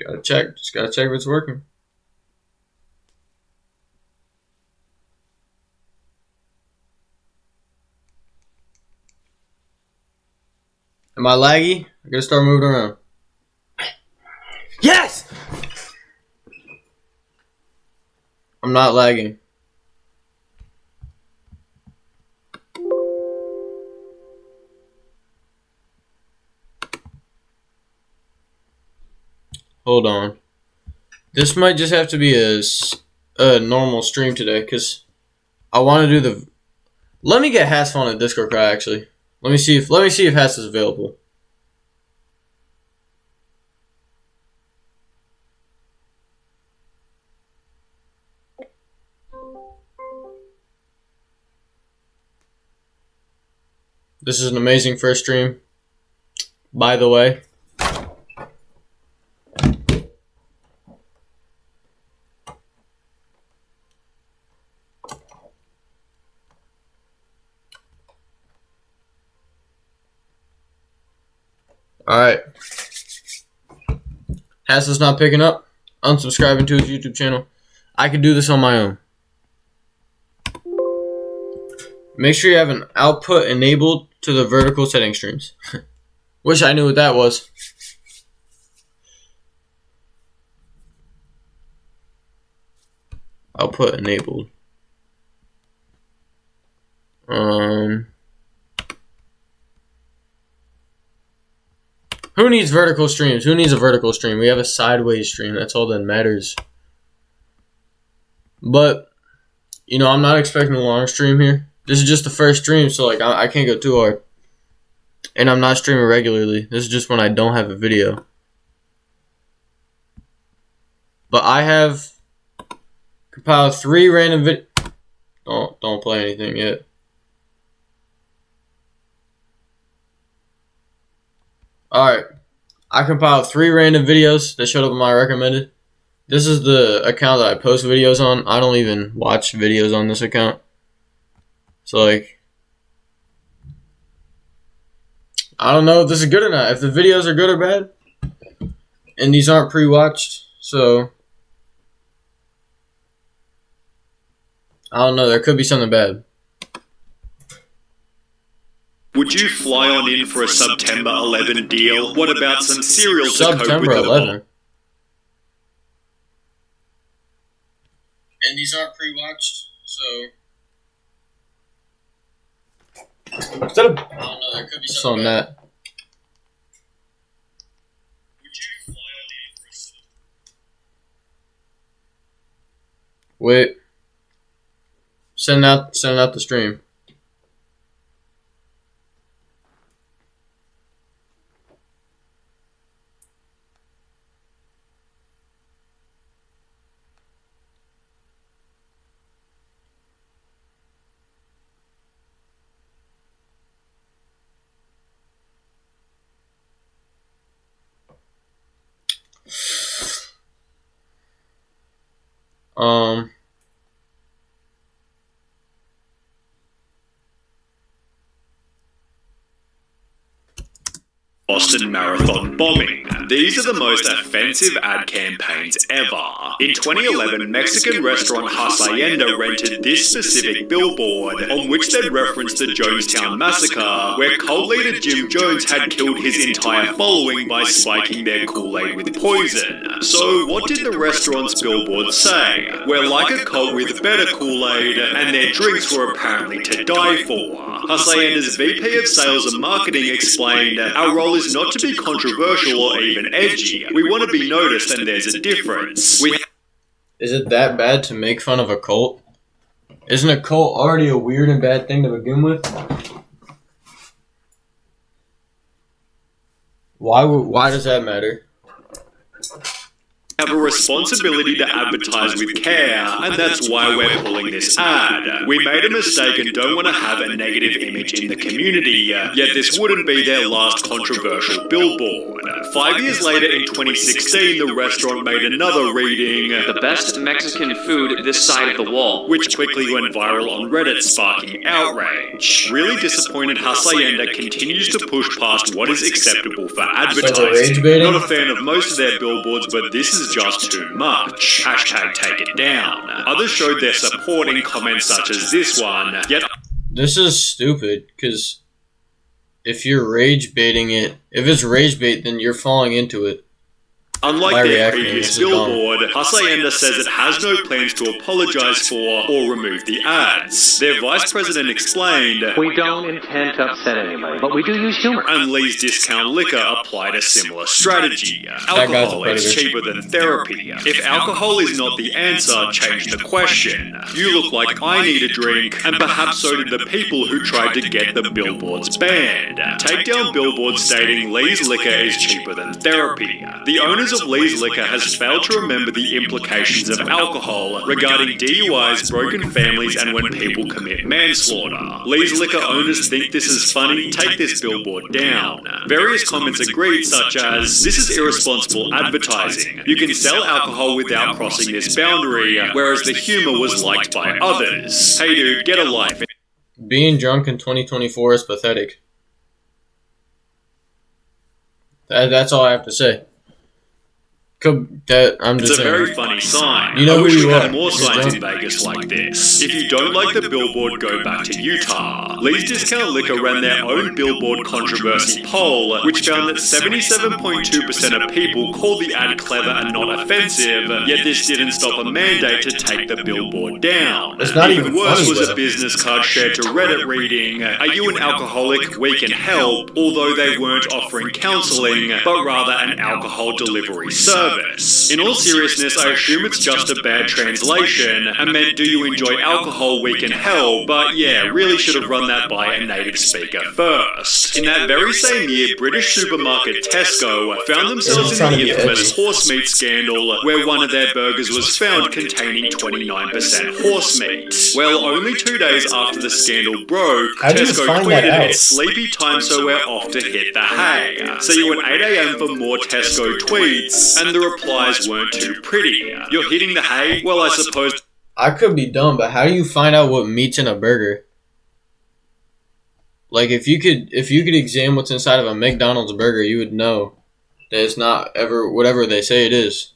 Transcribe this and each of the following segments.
Gotta check. Just gotta check if it's working. Am I laggy? I gotta start moving around. Yes! I'm not lagging. Hold on. This might just have to be a normal stream today, because I want to do the... Let me get Hassif on a Discord cry, actually. Let me see if Hass is available. This is an amazing first stream, by the way. Alright. Hass is not picking up. Unsubscribing to his YouTube channel. I can do this on my own. Make sure you have an output enabled to the vertical setting streams. Wish I knew what that was. Output enabled. Who needs vertical streams? Who needs a vertical stream? We have a sideways stream. That's all that matters. But, you know, I'm not expecting a long stream here. This is just the first stream, so like I can't go too hard. And I'm not streaming regularly. This is just when I don't have a video. But I have compiled 3 random Don't play anything yet. Alright. I compiled 3 random videos that showed up on my recommended. This is the account that I post videos on. I don't even watch videos on this account. So, like, I don't know if this is good or not. If the videos are good or bad. And these aren't pre-watched. So, I don't know. There could be something bad. Would you fly on in for a September 11 deal? What about some cereal to cope with September the 11. And these aren't pre-watched, so... Instead of... I don't know, there could be something bad. Would you fly on in for a... Wait. Send out the stream. Boston Marathon bombing. These are the most offensive ad campaigns ever. In 2011, Mexican restaurant Hacienda rented this specific billboard, on which they referenced the Jonestown Massacre, where cult leader Jim Jones had killed his entire following by spiking their Kool-Aid with poison. So what did the restaurant's billboard say? We're like a cult with better Kool-Aid, and their drinks were apparently to die for. Hacienda's VP of Sales and Marketing explained, "Our role is not to be controversial or even edgy. We want to be noticed, and there's a difference." Is it that bad to make fun of a cult? Isn't a cult already a weird and bad thing to begin with? Why does that matter? have a responsibility to advertise with care, and that's why we're pulling this ad. We made a mistake and don't want to have a negative image in the community, yet this wouldn't be their last controversial billboard. 5 years later, in 2016, the restaurant made another reading, "The best Mexican food this side of the wall," which quickly went viral on Reddit, sparking outrage. Really disappointed, Hacienda continues to push past what is acceptable for advertising. Not a fan of most of their billboards, but this is just too much. Hashtag take it down. Others showed their support in comments such as this one, yet This is stupid, because if you're rage baiting it, if it's rage bait, then you're falling into it. unlike My their reaction previous is billboard, Hacienda says it has no plans to apologize for or remove the ads. Their vice president explained, "We don't intend to upset anybody, but we do use humor." and Lee's Discount Liquor applied a similar strategy. guy's a Alcohol is predator. cheaper than therapy. If alcohol is not the answer, change the question. You look like I need a drink, and perhaps so did the people who tried to get the billboards banned. Take down billboards stating Lee's Liquor is cheaper than therapy. The owners of Lee's Liquor has failed to remember the implications of alcohol regarding DUIs, broken families, and when people commit manslaughter. Lee's Liquor owners think this is funny, take this billboard down. Various comments agreed, such as, "This is irresponsible advertising. You can sell alcohol without crossing this boundary," whereas the humor was liked by others. "Hey dude, get a life." Being drunk in 2024 is pathetic. That's all I have to say. I'm It's just a saying. very funny sign. You know I who wish you we are. had more You're signs in drunk. Vegas like this. If you don't like the billboard, go back to Utah. Lee's Discount Liquor ran their own billboard controversy poll, which found that 77.2% of people called the ad clever and not offensive, yet this didn't stop a mandate to take the billboard down. It's not even worse funny, was though. a business card shared to Reddit reading, "Are you an alcoholic? We can help," although they weren't offering counseling, but rather an alcohol delivery service. In all seriousness, I assume it's just a bad translation and meant, "Do you enjoy alcohol? We can help," but yeah, really should have run that by a native speaker first. In that very same year, British supermarket Tesco found themselves trying in to the be infamous edgy. horse meat scandal, where one of their burgers was found containing 29% horse meat. Well, only 2 days after the scandal broke, How do you Tesco find that tweeted, out? "It's sleepy time, so we're off to hit the hay." See you at 8 a.m. for more Tesco tweets, and the replies weren't too pretty. "You're hitting the hay? Well, I suppose..." I could be dumb, but how do you find out what meat's in a burger? Like, if you could examine what's inside of a McDonald's burger, you would know that it's not ever whatever they say it is.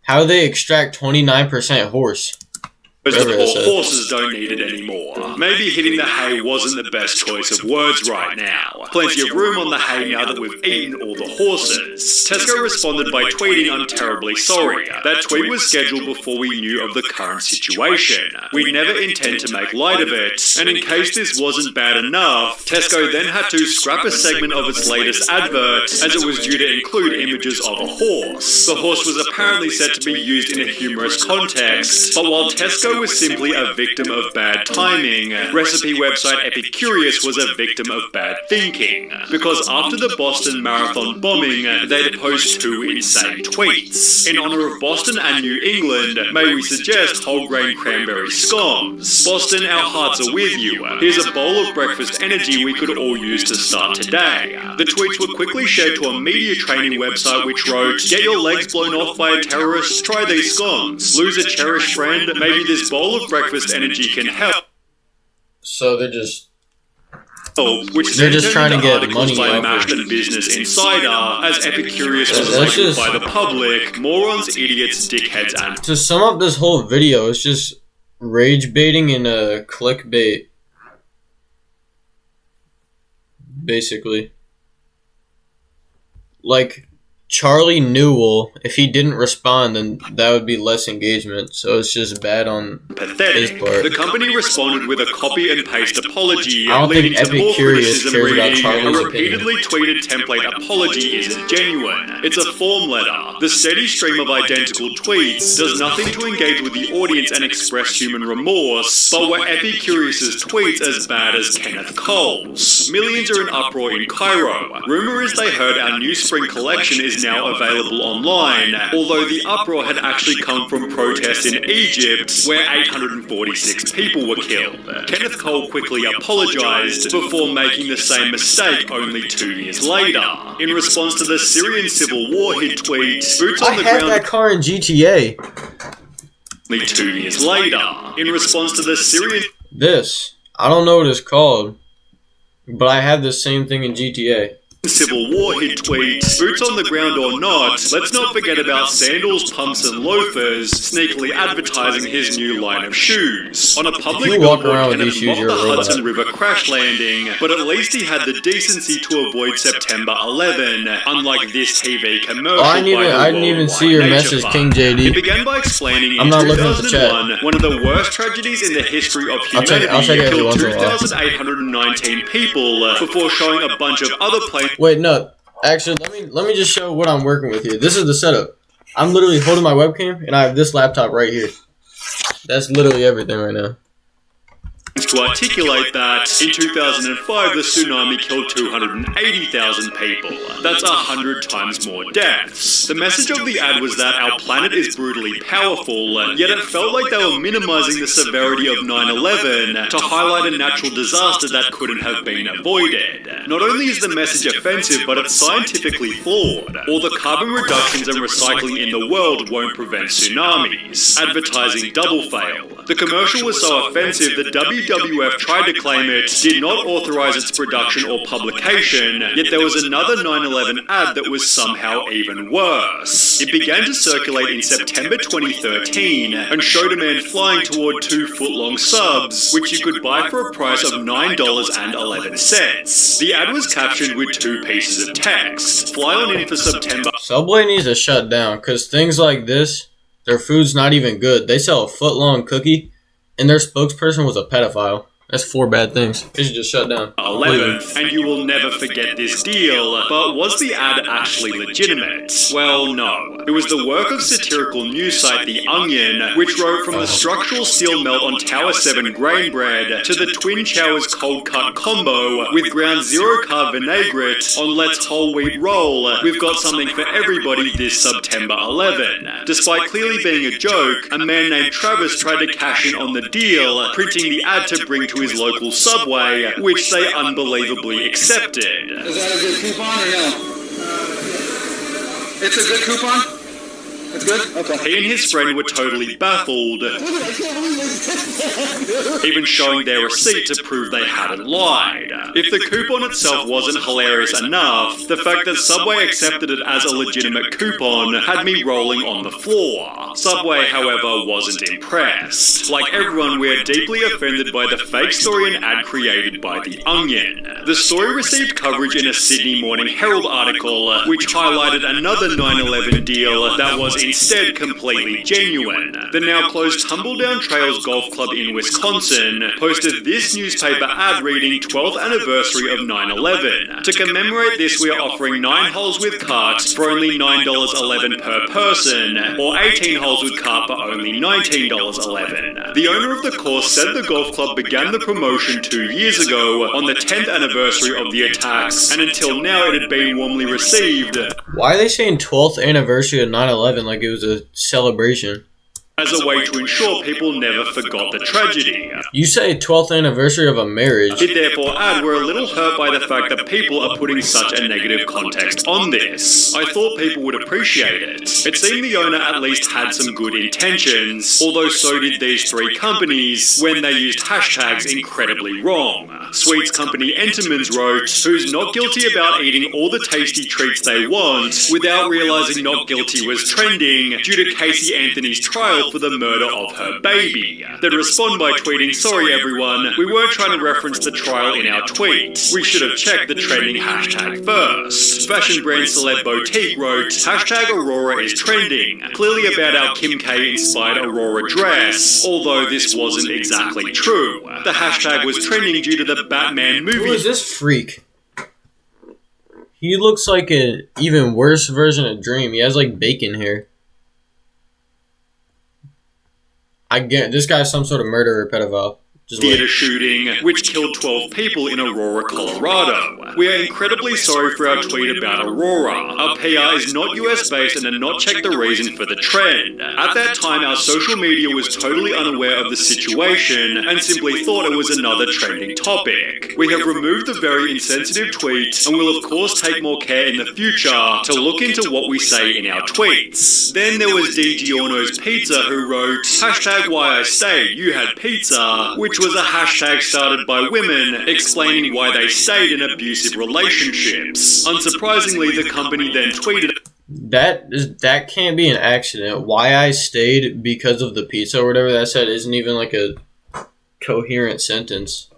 How do they extract 29% horse? Because the Whatever it poor says. horses don't need it anymore. Maybe hitting the hay wasn't the best choice of words right now. Plenty of room on the hay now that we've eaten all the horses. Tesco responded by tweeting, "I'm terribly sorry. That tweet was scheduled before we knew of the current situation. We never intend to make light of it, and in case this wasn't bad enough, Tesco then had to scrap a segment of its latest advert as it was due to include images of a horse. The horse was apparently set to be used in a humorous context, but while Tesco was simply a victim of bad timing, recipe website Epicurious was a victim of bad thinking, because after the Boston Marathon bombing, they'd post 2 insane tweets. "In honor of Boston and New England, may we suggest whole grain cranberry scones. Boston, our hearts are with you. Here's a bowl of breakfast energy we could all use to start today." The tweets were quickly shared to a media training website which wrote, "Get your legs blown off by a terrorist? Try these scones. Lose a cherished friend? Maybe this bowl of breakfast energy can help." So they're just Which They're just trying to get articles money by off of Mashed and Business Insider, as Epicurious was That's labeled just- by the public, morons, idiots, dickheads, and to sum up this whole video. It's just rage baiting and clickbait, basically. Like, Charlie Newell, if he didn't respond, then that would be less engagement. So it's just bad on pathetic. his part. The company responded with a copy and paste apology, I don't leading think to more Epicurious criticism cares about reading, Charlie's "A repeatedly tweeted template apology isn't genuine. It's a form letter. The steady stream of identical tweets does nothing to engage with the audience and express human remorse, but were Epicurious's tweets as bad as Kenneth Cole's? Millions are in uproar in Cairo. Rumor is they heard our new spring collection is now available online, although the uproar had actually come from protests in Egypt, where 846 people were killed. Kenneth Cole quickly apologized before making the same mistake only 2 years later. In response to the Syrian civil war, he'd tweet, "Boots on I the had ground." that car in GTA. Only 2 years later, in response to the Syrian This. I don't know what it's called, but I had the same thing in GTA. Civil War, he'd tweet, "Boots on the ground or not, let's not forget about sandals, pumps and loafers," sneakily advertising his new line of shoes. On a public If you walk billboard, around with Kenneth these shoes, mocked you're the a robot. Hudson River crash landing, but at least he had the decency to avoid September 11, unlike this TV commercial. I didn't even see your message, King He JD. began by explaining I'm in not looking at the chat. 2001, one of the worst tragedies in the history of I'll check humanity it every killed once in a while. 2,819 people before showing a bunch of other planes. Wait, no. Actually, let me just show what I'm working with here. This is the setup. I'm literally holding my webcam, and I have this laptop right here. That's literally everything right now. To articulate that, in 2005 the tsunami killed 280,000 people. That's 100 times more deaths. The message of the ad was that our planet is brutally powerful, yet it felt like they were minimizing the severity of 9/11 to highlight a natural disaster that couldn't have been avoided. Not only is the message offensive, but it's scientifically flawed. All the carbon reductions and recycling in the world won't prevent tsunamis. Advertising double fail. The commercial was so offensive that WWF tried to claim it did not authorize its production or publication, yet there was another 9/11 ad that was somehow even worse. It began to circulate in September 2013 and showed a man flying toward 2-foot-long subs, which you could buy for a price of $9.11. The ad was captioned with 2 pieces of text. Fly on in for September. Subway needs to shut down, because things like this, their food's not even good. They sell a foot-long cookie, and their spokesperson was a pedophile. That's 4 bad things. They should just shut down. 11th, and you will never forget this deal. But was the ad actually legitimate? Well, no. It was the work of satirical news site The Onion, which wrote from the structural steel melt on Tower 7 grain bread to the Twin Towers cold cut combo with ground zero carb vinaigrette on Let's Whole Wheat Roll. We've got something for everybody this September 11. Despite clearly being a joke, a man named Travis tried to cash in on the deal, printing the ad to bring to his local Subway, which they unbelievably accepted. Is that a good coupon or no? It's a good coupon? It's good? Okay. He and his friend were totally baffled, even showing their receipt to prove they hadn't lied. If the coupon itself wasn't hilarious enough, the fact that Subway accepted it as a legitimate coupon had me rolling on the floor. Subway, however, wasn't impressed. Like everyone, we're deeply offended by the fake story and ad created by The Onion. The story received coverage in a Sydney Morning Herald article, which highlighted another 9/11 deal that was instead completely genuine. The now closed Tumbledown Trails Golf Club in Wisconsin posted this newspaper ad reading 12th anniversary of 9/11. To commemorate this, we are offering 9 holes with cart for only $9.11 per person, or 18 holes with cart for only $19.11. The owner of the course said the golf club began the promotion 2 years ago on the 10th anniversary of the attacks, and until now it had been warmly received. Why are they saying 12th anniversary of 9/11 like it was a celebration? As a way to ensure people never forgot the tragedy. You say 12th anniversary of a marriage. It therefore add we're a little hurt by the fact that people are putting such a negative context on this. I thought people would appreciate it. It seemed the owner at least had some good intentions, although so did these 3 companies when they used hashtags incredibly wrong. Sweets company Entenmann's wrote, "Who's not guilty about eating all the tasty treats they want without realizing not guilty was trending due to Casey Anthony's trial for the murder of her baby." They'd respond by tweeting, "Sorry everyone, we weren't trying to reference the trial in our tweet. We should have checked the trending hashtag first." Fashion brand Celeb Boutique wrote, "Hashtag Aurora is trending, clearly about our Kim K inspired Aurora dress, although this wasn't exactly true. The hashtag was trending due to the Batman Who movie." is this freak? He looks like an even worse version of Dream. He has like bacon hair. I get this guy's some sort of murderer, pedophile. Just theater wait. shooting, which killed 12 people in Aurora, Colorado. We are incredibly sorry for our tweet about Aurora. Our PR is not US based and did not check the reason for the trend. At that time, our social media was totally unaware of the situation and simply thought it was another trending topic. We have removed the very insensitive tweet and will of course take more care in the future to look into what we say in our tweets. Then there was Di Giorno's Pizza who wrote, #why I stayed, you had pizza, which was a hashtag started by women explaining why they stayed in abusive relationships. Unsurprisingly, the company then tweeted, That can't be an accident. Why I stayed because of the pizza or whatever that said isn't even like a coherent sentence.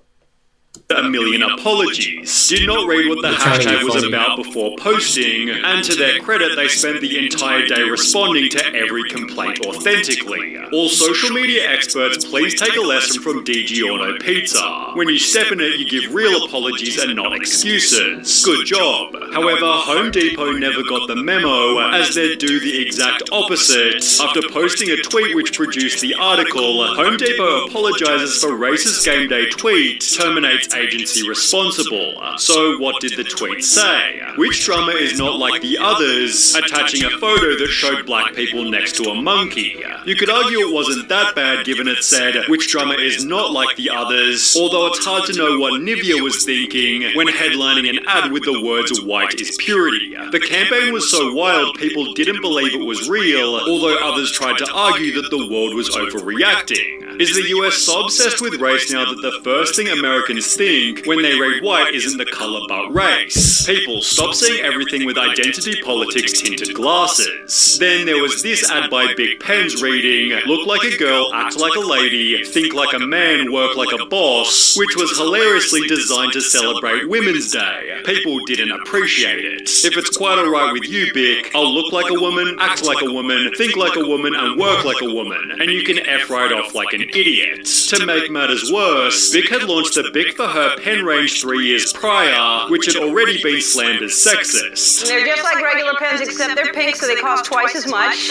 a million apologies. Did not read what the They're trying to be hashtag was funny. about before posting, and to their credit, they spent the entire day responding to every complaint authentically. All social media experts, please take a lesson from Di Giorno Pizza. When you step in it, you give real apologies and not excuses. Good job. However, Home Depot never got the memo, as they'd do the exact opposite. After posting a tweet which produced the article, Home Depot apologizes for racist game day tweet, terminates agency responsible. So what did the tweet say? Which drummer is not like the others? Attaching a photo that showed black people next to a monkey. You could argue it wasn't that bad given it said, which drummer is not like the others, although it's hard to know what Nivea was thinking when headlining an ad with the words white is purity. The campaign was so wild people didn't believe it was real, although others tried to argue that the world was overreacting. Is the US so obsessed with race now that the first thing Americans think when they read white isn't the color but race? People, stop seeing everything with identity politics tinted glasses. Then there was this ad by Big Pens reading, look like a girl, act like a lady, think like a man, work like a boss, which was hilariously designed to celebrate Women's Day. People didn't appreciate it. If it's quite alright with you, Bic, I'll look like a woman, act like a woman, think like a woman, and work like a woman, and you can F right off like an idiot. To make matters worse, Bic had launched the Bic for Her pen range 3 years prior, which had already been slammed as sexist. They're just like regular pens, except they're pink, so they cost twice as much.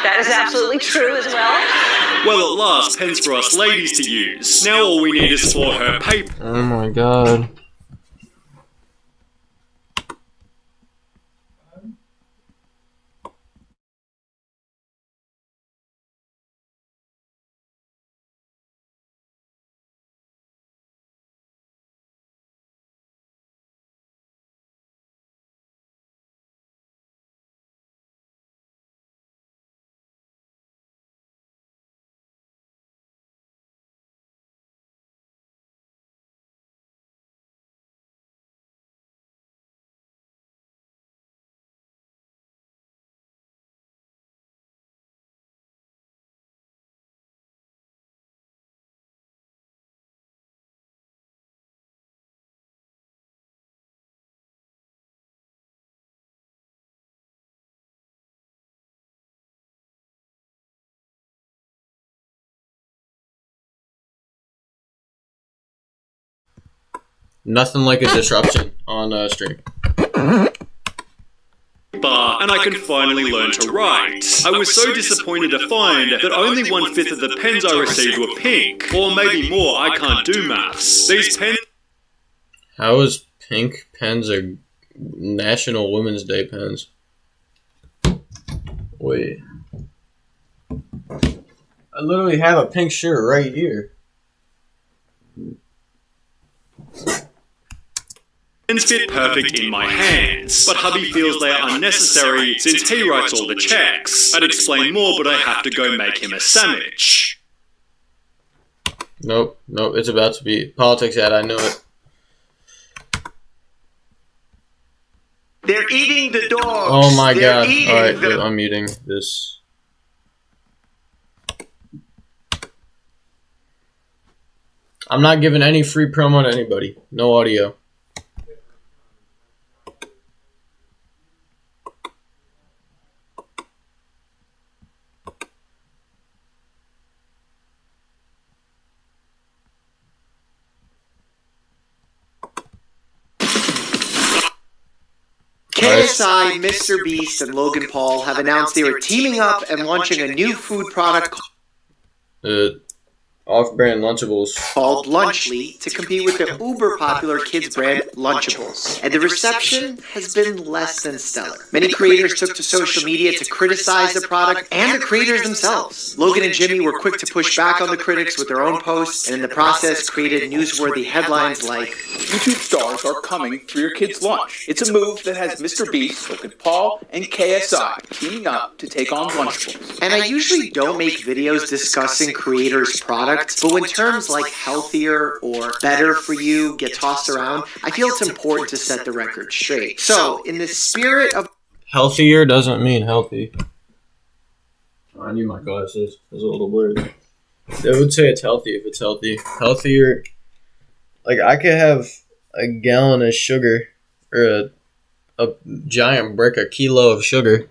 That is absolutely true as well. Well, at last, pens for us ladies to use. Now all we need is for her paper. Oh my god. Nothing like a disruption on stream. And I can finally learn to write. I was so disappointed to find that only 1/5 of the pens I received were pink. Or maybe more, I can't do maths. These pens... How is pink pens are National Women's Day pens? Wait. I literally have a pink shirt right here. Pens fit perfect in my hands, but hubby feels they are unnecessary since he writes all the checks. I'd explain more, but I have to go make him a sandwich. Nope, it's about to be politics ad, I know it. They're eating the dogs. Oh my They're god. eating Alright, them. I'm muting this. I'm not giving any free promo to anybody. No audio. KSI, Mr. Beast, and Logan Paul have announced they are teaming up and launching a new food product. Oh off-brand Lunchables. called Lunchly to compete with the uber-popular kids brand Lunchables. And the reception has been less than stellar. Many creators took to social media to criticize the product and the creators themselves. Logan and Jimmy were quick to push back on the critics with their own posts, and in the process created newsworthy headlines like, YouTube stars are coming for your kids' lunch. It's a move that has Mr. Beast, Logan Paul, and KSI teaming up to take on Lunchables. And I usually don't make videos discussing creators' products, but when terms like healthier or better for you get tossed around, I feel it's important to set the record straight. So, in the spirit of Healthier doesn't mean healthy. I need my glasses. It's a little blurry. They would say it's healthy if it's healthy. Healthier, like I could have a gallon of sugar or a giant brick, a kilo of sugar.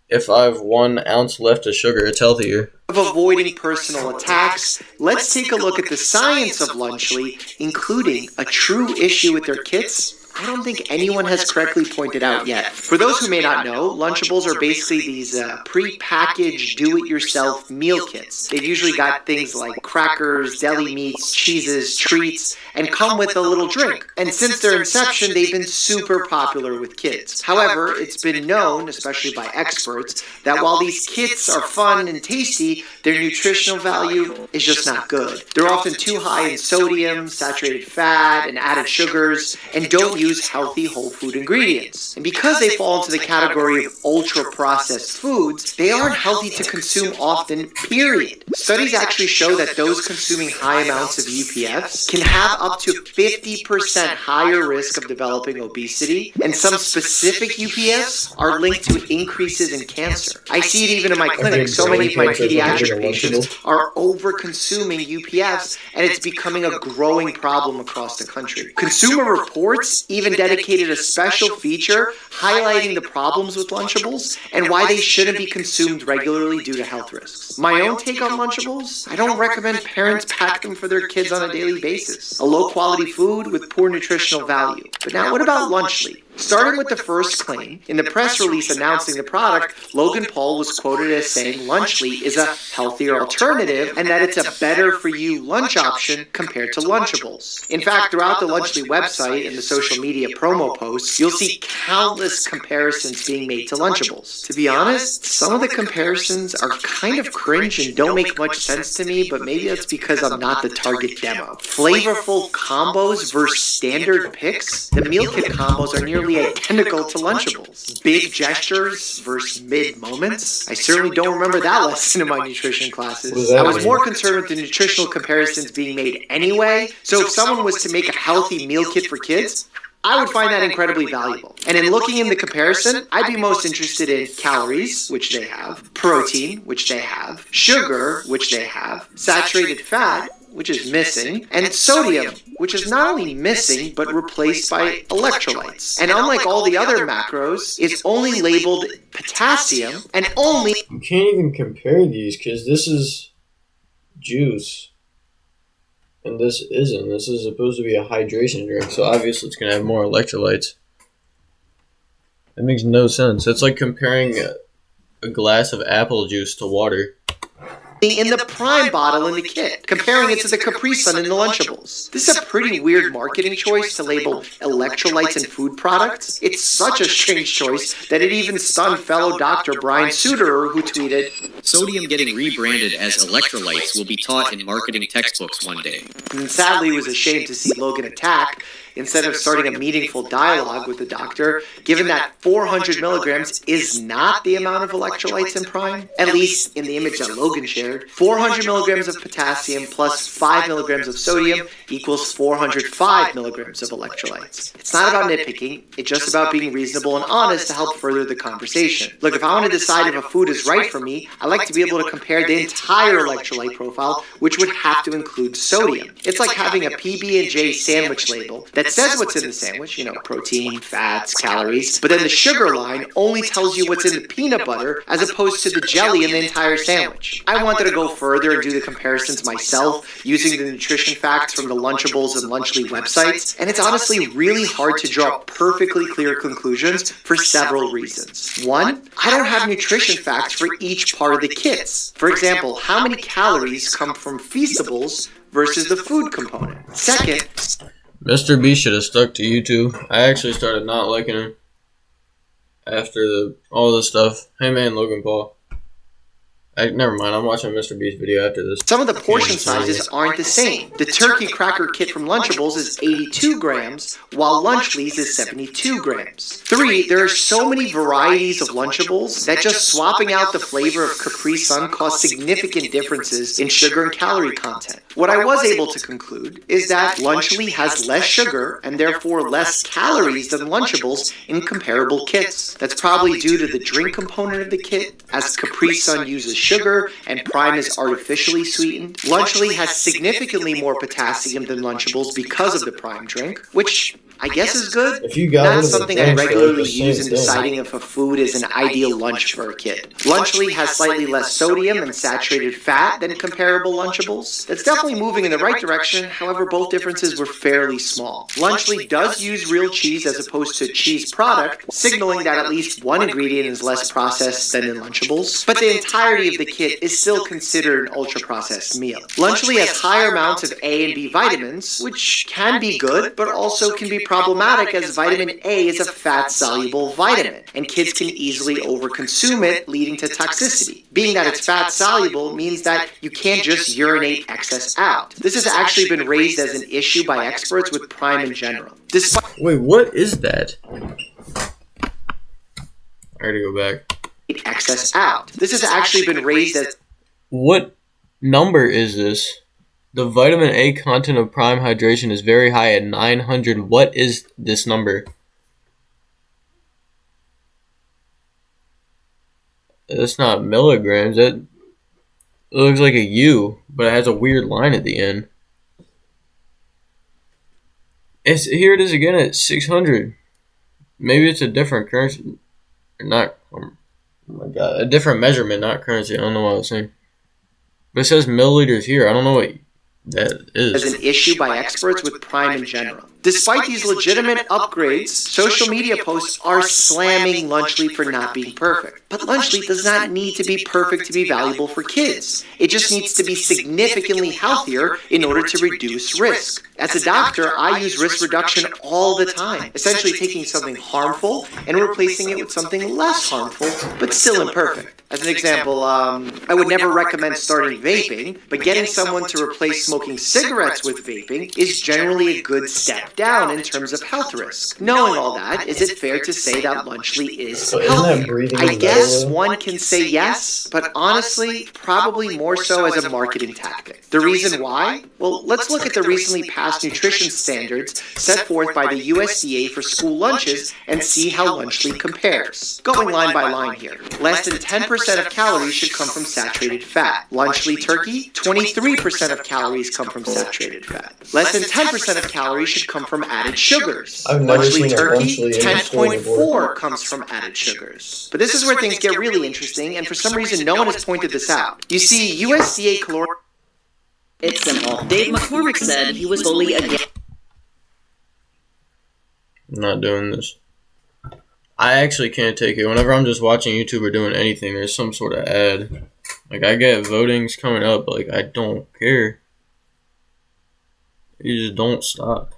If I have 1 ounce left of sugar, it's healthier. avoiding personal attacks, let's take a look at the science of Lunchly, including a true issue with their kits I don't think anyone has correctly pointed out yet. For those who may not know, Lunchables are basically these pre-packaged, do-it-yourself meal kits. They've usually got things like crackers, deli meats, cheeses, treats, and come with a little drink. And since their inception, they've been super popular with kids. However, it's been known, especially by experts, that while these kits are fun and tasty, their nutritional value is just not good. They're often too high in sodium, saturated fat, and added sugars, and don't use healthy whole food ingredients. And because they fall into the category of ultra-processed foods, they aren't healthy to consume often, period. Studies actually show that those consuming high amounts of UPFs can have up to 50% higher risk of developing obesity, and some specific UPFs are linked to increases in cancer. I see it even in my clinic. So many of my pediatric patients are over-consuming UPFs, and it's becoming a growing problem across the country. Consumer Reports even dedicated a special feature highlighting the problems with Lunchables and why they shouldn't be consumed regularly due to health risks. My own take on Lunchables, I don't recommend parents pack them for their kids on a daily basis. A low-quality food with poor nutritional value. But now what about Lunchly? Starting with the first claim, in the press release announcing the product, Logan Paul was quoted as saying Lunchly is a healthier alternative and that it's a better-for-you lunch option compared to Lunchables. In fact, throughout the Lunchly website and the social media promo posts, you'll see countless comparisons being made to Lunchables. To be honest, some of the comparisons are kind of cringe and don't make much sense to me, but maybe that's because I'm not the target demo. Flavorful combos versus standard picks? The meal kit combos are nearly identical to Lunchables. Big gestures versus mid moments? I certainly don't remember that lesson in my nutrition classes. I was more concerned with the nutritional comparisons being made anyway, so if someone was to make a healthy meal kit for kids, I would find that incredibly valuable. And in looking in the comparison, I'd be most interested in calories, which they have, protein, which they have, sugar, which they have, saturated fat, which is missing, and sodium, which is not only missing, but replaced by electrolytes. And unlike all the other macros, it's only labeled potassium, and only... You can't even compare these, because this is juice. And this isn't. This is supposed to be a hydration drink, so obviously it's going to have more electrolytes. That makes no sense. It's like comparing a glass of apple juice to water. In the Prime bottle in the kit, comparing it to the Capri Sun in the Lunchables. This is a pretty weird marketing choice to label electrolytes in food products. It's such a strange choice that it even stunned fellow Dr. Brian Suterer, who tweeted, "Sodium getting rebranded as electrolytes will be taught in marketing textbooks one day." And sadly was ashamed to see Logan attack instead of starting a meaningful dialogue with the doctor, given that 400 milligrams is not the amount of electrolytes in Prime, at least in the image that Logan shared. 400 milligrams of potassium plus 5 milligrams of sodium equals 405 milligrams of electrolytes. It's not about nitpicking, it's just about being reasonable and honest to help further the conversation. Look, if I want to decide if a food is right for me, I like to be able to compare the entire electrolyte profile, which would have to include sodium. It's like having a PB&J sandwich label that says what's in the sandwich, protein, fats, calories, but then the sugar line only tells you what's in the peanut butter as opposed to the jelly in the entire sandwich. I want the going to go further and do the comparisons myself using the nutrition facts from the Lunchables and Lunchly websites, and it's honestly really hard to draw perfectly clear conclusions for several reasons. One, I don't have nutrition facts for each part of the kits. For example, how many calories come from Feastables versus the food component? Second, Mr. B should have stuck to YouTube. I actually started not liking him after all this stuff. Hey man, Logan Paul. Never mind, I'm watching Mr. B's video after this. some of the portion sizes aren't the same. The turkey cracker kit from Lunchables is 82 grams, while Lunchly's is 72 grams. 3, there are so many varieties of Lunchables that just swapping out the flavor of Capri Sun caused significant differences in sugar and calorie content. What I was able to conclude is that Lunchly has less sugar and therefore less calories than Lunchables in comparable kits. That's probably due to the drink component of the kit, as Capri Sun uses sugar and Prime is artificially sweetened. Lunchly has significantly more potassium than Lunchables because of the Prime drink, which I guess is good. If you got Not rid of the something I drinks, regularly they're the same use in thing. deciding if a food is an ideal lunch for a kid. Lunchly has slightly less sodium and saturated fat than comparable Lunchables. That's definitely moving in the right direction, however both differences were fairly small. Lunchly does use real cheese as opposed to cheese product, signaling that at least one ingredient is less processed than in Lunchables, but the entirety of the kit is still considered an ultra-processed meal. Lunchly has higher amounts of A and B vitamins, which can be good, but also can be problematic as vitamin A is a fat-soluble vitamin, and kids can easily overconsume it, leading to toxicity. Being that it's fat-soluble means that you can't just urinate excess out. This has actually been raised as an issue by experts with Prime in general. Despite Wait, what is that? I gotta go back. excess out. This has actually been raised as What number is this? The vitamin A content of Prime Hydration is very high at 900. What is this number? That's not milligrams. That looks like a U, but it has a weird line at the end. Here it is again at 600. Maybe it's a different currency. Not, oh my god, a different measurement, not currency. I don't know what I was saying. But it says milliliters here. I don't know what that is. as an issue by experts with Prime in general. Despite these legitimate upgrades, social media posts are slamming Lunchly for not being perfect. But Lunchly does not need to be perfect to be valuable for kids. It just needs to be significantly healthier in order to reduce risk. As a doctor, I use risk reduction all the time, essentially taking something harmful and replacing it with something less harmful, but still imperfect. As an example, I would never recommend starting vaping, but getting someone to replace smoking cigarettes with vaping is generally a good step down in terms of health risk. Knowing all that, is it fair to say that Lunchly is healthier? I guess one can say yes, but honestly, probably more so as a marketing tactic. The reason why? Well, let's look at the recently passed nutrition standards set forth by the USDA for school lunches and see how Lunchly compares. Going line by line here. Less than 10% of calories should come from saturated fat. Lunchly turkey, 23% of calories come from saturated fat. Less than 10% of calories should come from added sugars. I've never Lunchly seen a turkey, Lunchly in a store 10.4 comes from added sugars. But this is where things get really interesting, and for some reason no one has pointed this out. You see, USDA caloric... It's simple. Dave McCormick said he was fully against. I'm not doing this. I actually can't take it. Whenever I'm just watching YouTube or doing anything, there's some sort of ad. Like, I get votings coming up, but, like, I don't care. You just don't stop.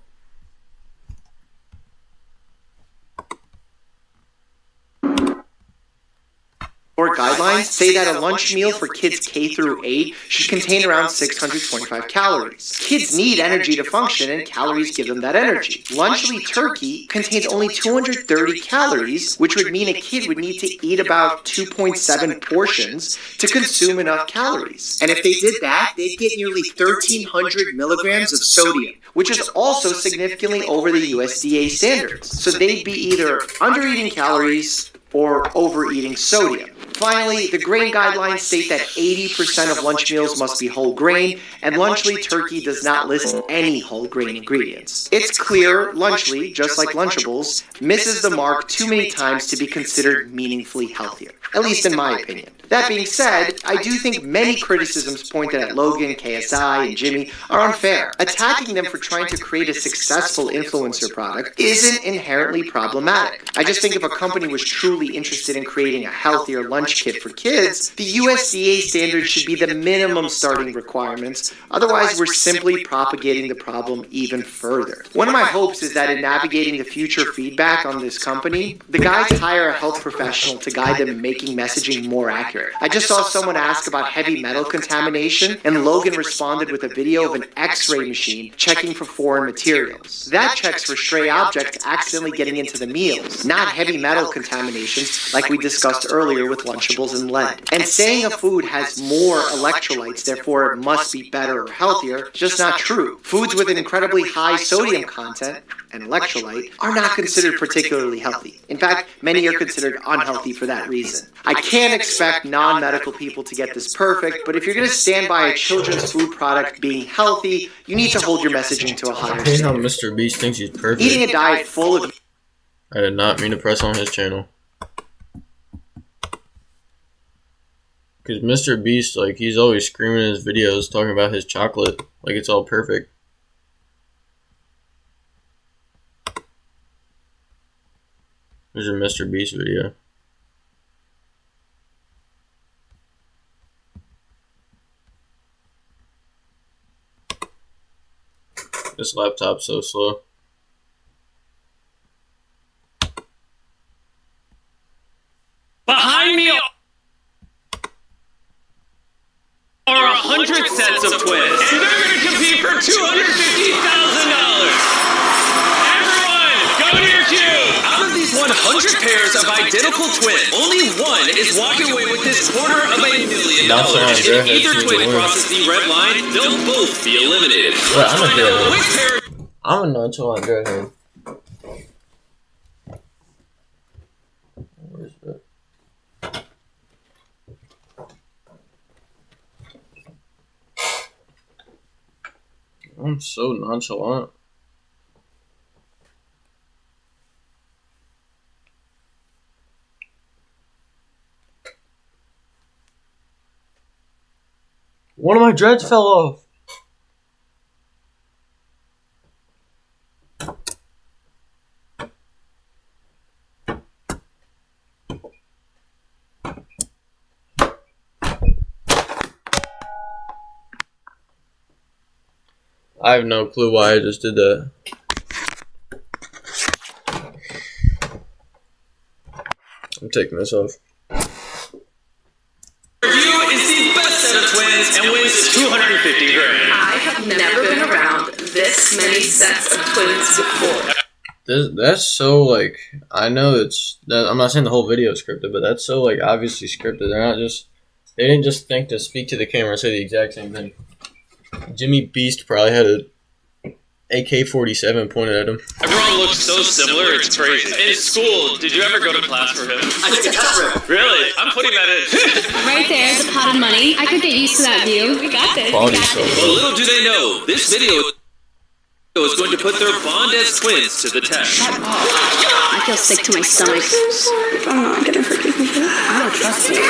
guidelines say that a lunch meal for kids K through 8 should contain around 625 calories. Kids need energy to function, and calories give them that energy. Lunchly turkey contains only 230 calories, which would mean a kid would need to eat about 2.7 portions to consume enough calories. And if they did that, they'd get nearly 1,300 milligrams of sodium, which is also significantly over the USDA standards. So they'd be either under-eating calories or overeating sodium. Finally, the grain guidelines state that 80% of lunch meals must be whole grain, and Lunchly Turkey does not list any whole grain ingredients. It's clear Lunchly, just like Lunchables, misses the mark too many times to be considered meaningfully healthier, at least in my opinion. That being said, I do think many criticisms pointed at Logan, KSI, and Jimmy are unfair. Attacking them for trying to create a successful influencer product isn't inherently problematic. I just think if a company was truly interested in creating a healthier lunch kit for kids, the USDA standards should be the minimum starting requirements. Otherwise, we're simply propagating the problem even further. One of my hopes is that in navigating the future feedback on this company, the guys hire a health professional to guide them in making messaging more accurate. I just saw someone ask about heavy metal contamination, and Logan responded with a video of an X-ray machine checking for foreign materials. That checks for stray objects accidentally getting into the meals, not heavy metal contaminations like we discussed earlier with Lunchables and lead. And saying a food has more electrolytes, therefore it must be better or healthier, is just not true. Foods with an incredibly high sodium content and electrolyte are not considered particularly healthy. In fact, many are considered unhealthy for that reason. I can't expect non-medical people to get this perfect, but if you're going to stand by a children's food product being healthy, you need to hold your messaging to a higher I hate how standard. Mr. Beast thinks he's perfect. Eating a diet full of... I did not mean to press on his channel. Because Mr. Beast, like, he's always screaming in his videos talking about his chocolate. Like, it's all perfect. There's a Mr. Beast video. This laptop's so slow. Behind me are 100 sets of twins, and they're going to compete for $250,000. Everyone, go to your cue. Out of these 100 pairs of identical twins, only one is walking away with this $250,000. If either twin crosses the red line, they'll both be eliminated. Wait, I'm a dreadhead. I'm a nonchalant dreadhead. Where's that? I'm so nonchalant. One of my dreads fell off. I have no clue why I just did that. I'm taking this off. Review is the best set of twins and wins $250,000. I have never been around this many sets of twins before. That's so, like, I know it's, I'm not saying the whole video is scripted, but that's so, like, obviously scripted. They didn't just think to speak to the camera and say the exact same thing. Jimmy Beast probably had a AK-47 pointed at him. Everyone looks so similar, it's crazy. In school, did you ever go to class for him? I took a test for him. Really? I'm putting that in. Right there's a pot of money. I could get used to that view. We got this. Quality so Well, little do they know, this video is going to put their bond as twins to the test. I feel sick to my stomach. I'm not gonna forgive me for that. I don't trust you.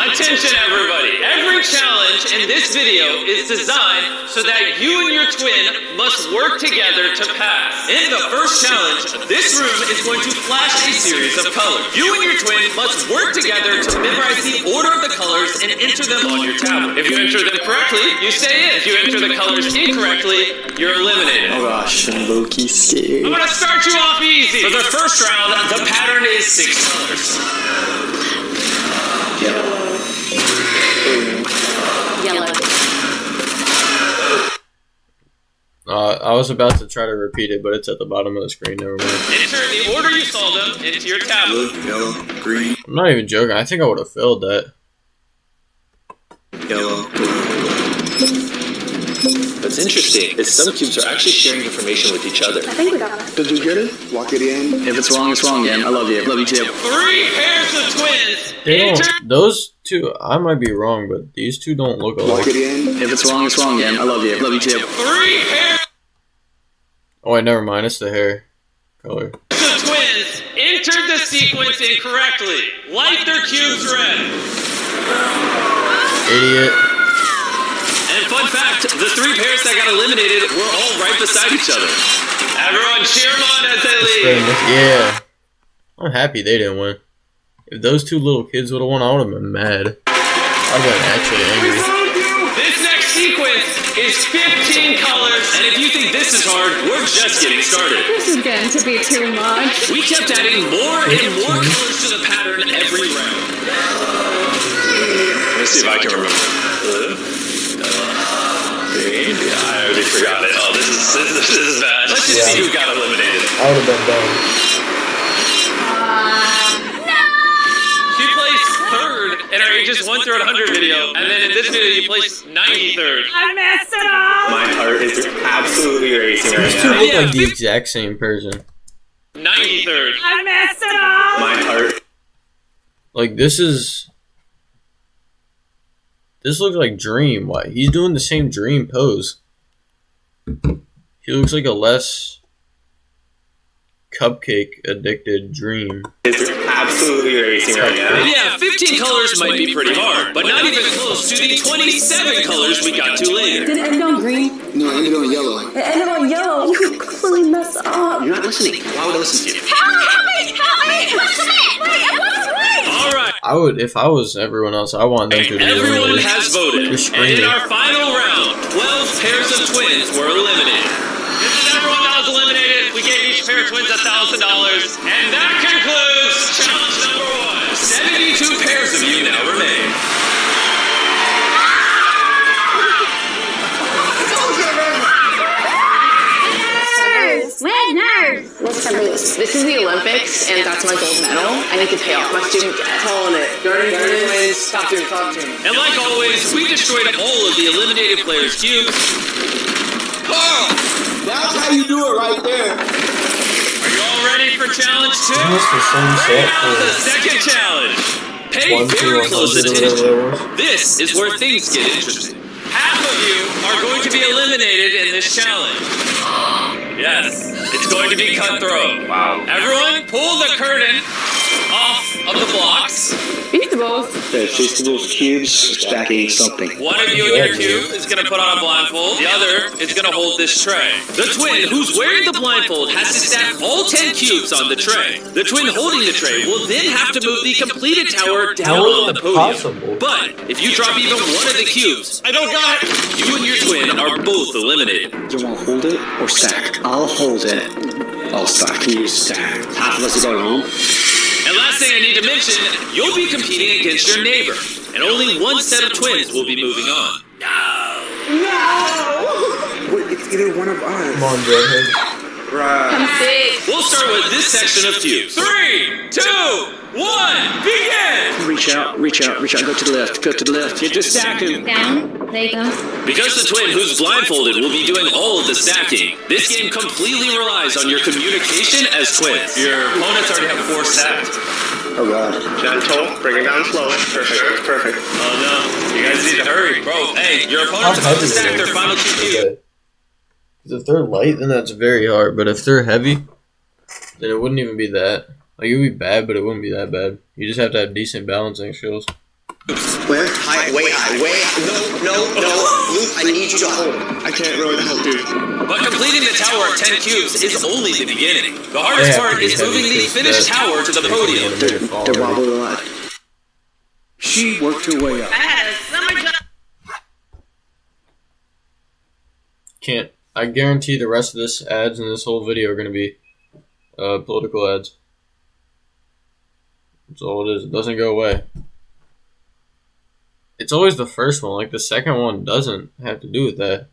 Attention everybody! Every challenge in this video is designed so that you and your twin must work together to pass. In the first challenge, this room is going to flash a series of colors. You and your twin must work together to memorize the order of the colors and enter them on your tablet. If you enter them correctly, you stay in. If you enter the colors incorrectly, you're eliminated. Oh gosh, I'm low-key scared. I'm gonna start you off easy. For the first round, the pattern is 6 colors. Yellow. I was about to try to repeat it, but it's at the bottom of the screen. Never mind. Enter the order you saw them into your tablet. Yellow, green. I'm not even joking. I think I would have failed that. Yellow. What's interesting is some cubes are actually sharing information with each other. I think we got it. Did you get it? Lock it in. If it's wrong, Yen. I love you. Love you too. 3 pairs of twins. They don't. Those two, I might be wrong, but these two don't look alike. Lock it in. If it's wrong, Yen. I love you. Love you too. 3 pairs Oh wait, never mind. It's the hair color. of twins entered the sequence incorrectly. Light their cubes red. Idiot. And fun fact, the 3 pairs that got eliminated were all right beside each other. Everyone cheer them on as they leave. Yeah. I'm happy they didn't win. If those 2 little kids would have won, I would have been mad. I'd have been actually angry. This next sequence is 15 colors, and if you think this is hard, we're just getting started. This is getting to be too much. We kept adding more and more colors to the pattern every round. Let's see if I can remember. Green? Yeah, I already forgot it. Oh, this is bad. Let's just see who got eliminated. I would have been done. She placed 3rd in our Ages 1 through 100 video, and then in this video you placed 93rd. I messed it up. My heart is absolutely racing right These 2 now. look like the exact same person. 93rd. I messed it up. My heart. Like, this looks like Dream. Why? He's doing the same Dream pose. He looks like a less cupcake addicted Dream. It's absolutely racing right now. Yeah, 15 colors might be pretty hard, but not even close to the 27 colors we got to later. Did it end on green? No, I ended on yellow. It ended on yellow. You completely messed up. You're not listening. Why would I listen to you? Help me! What's the name? Wait, what's the name? Alright. I would, if I was everyone else, I want them to be Everyone eliminated. has voted, You're and in screaming. our final round, 12 pairs of twins were eliminated. This is everyone that was eliminated. We gave each pair of twins $1,000, and that concludes challenge number 1. 72 pairs of you now remain. Winners! What's that mean? This is the Olympics, and that's my gold medal. I need to pay off my student debt. Calling it. Guardian wins. Top team. And like always, we destroyed all of the eliminated players' cubes. That's how you do it right there. Are you all ready for challenge 2? Almost the same set Now the for second challenge. Pay 1 very through close 100 or attention. whatever that was. This is where things get interesting. Half of you are going to be eliminated in this challenge. Yes, it's going to be cutthroat. Wow. Everyone, pull the curtain off of the blocks. Feastables. The Feastables cubes stacking something. One of you in your cube is going to put on a blindfold. The other is going to hold this tray. The twin who's wearing the blindfold has to stack all 10 cubes on the tray. The twin holding the tray will then have to move the completed tower down on the podium. But if you drop even one of the cubes, I don't got it. You and your twin are both eliminated. You want to hold it or stack? I'll hold it. I'll stack. You stack. Half of us are going home. And last thing I need to mention, you'll be competing against your neighbor, and only one set of twins will be moving on. Wait, it's either one of us. Come on, Jughead. Right. I'm sick. We'll start with this section of cubes. 3, 2, 1, begin! Reach out. Go to the left. You're just stacking. Down. There you go. Because the twin who's blindfolded will be doing all of the stacking, this game completely relies on your communication as twins. Your opponents already have 4 stacked. Oh god. Gentle. Bring it down slowly. Perfect. Oh no, you guys need to hurry. Bro, hey, your How opponents have heavy to stack are their they? final 2 cubes. Okay. 'Cause if they're light, then that's very hard. But if they're heavy, then it wouldn't even be that. Like, it would be bad, but it wouldn't be that bad. You just have to have decent balancing skills. Where? High, way high, way high. No. Luke, I need you to hold it. I can't really help you. But completing the tower of 10 cubes is only the beginning. The hardest part is moving the finished tower to the podium. They're wobbly a lot. She worked her way up. I had a summer job. Can't. I guarantee the rest of this ads in this whole video are going to be political ads. That's all it is. It doesn't go away. It's always the first one. Like, the second one doesn't have to do with that.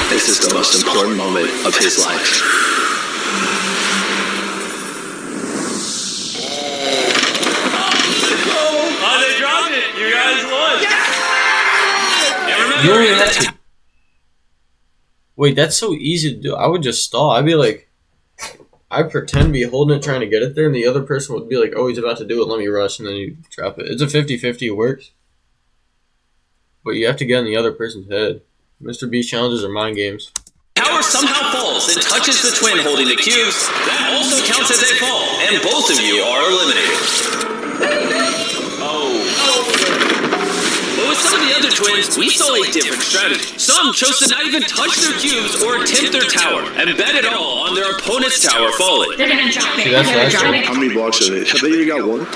This is the most important moment of his life. Oh, they dropped You don't even have to. Wait, that's so easy to do. I would just stall. I'd be like, I'd pretend to be holding it, trying to get it there, and the other person would be like, oh, he's about to do it, let me rush, and then you drop it. It's a 50-50, it works. But you have to get in the other person's head. Mr. Beast challenges are mind games. Tower somehow falls and touches the twin holding the cubes. That also counts as a fall, and both of you are eliminated. But with some of the other twins, we saw a different strategy. Some chose to not even touch their cubes or attempt their tower, and bet it all on their opponent's tower falling. They're gonna drop it. See, that's They're gonna drop it. How many blocks are they? Have they even got one?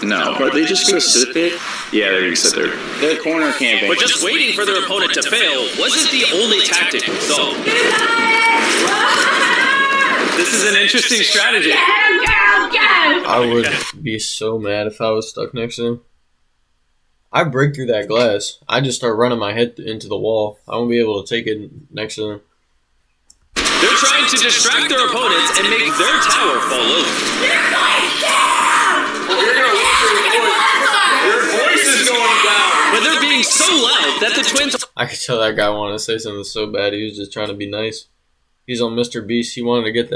No. Are they just gonna sit there? Yeah, they're gonna sit there. They're corner camping. But just waiting for their opponent to fail wasn't the only tactic. So, this is an interesting strategy. I would be so mad if I was stuck next to him. I break through that glass. I just start running my head into the wall. I won't be able to take it next to them. They're trying to distract their opponents and make their tower fall over. Your voice is going down. But they're being so loud that the twins... I could tell that guy wanted to say something so bad. He was just trying to be nice. He's on Mr. Beast. He wanted to get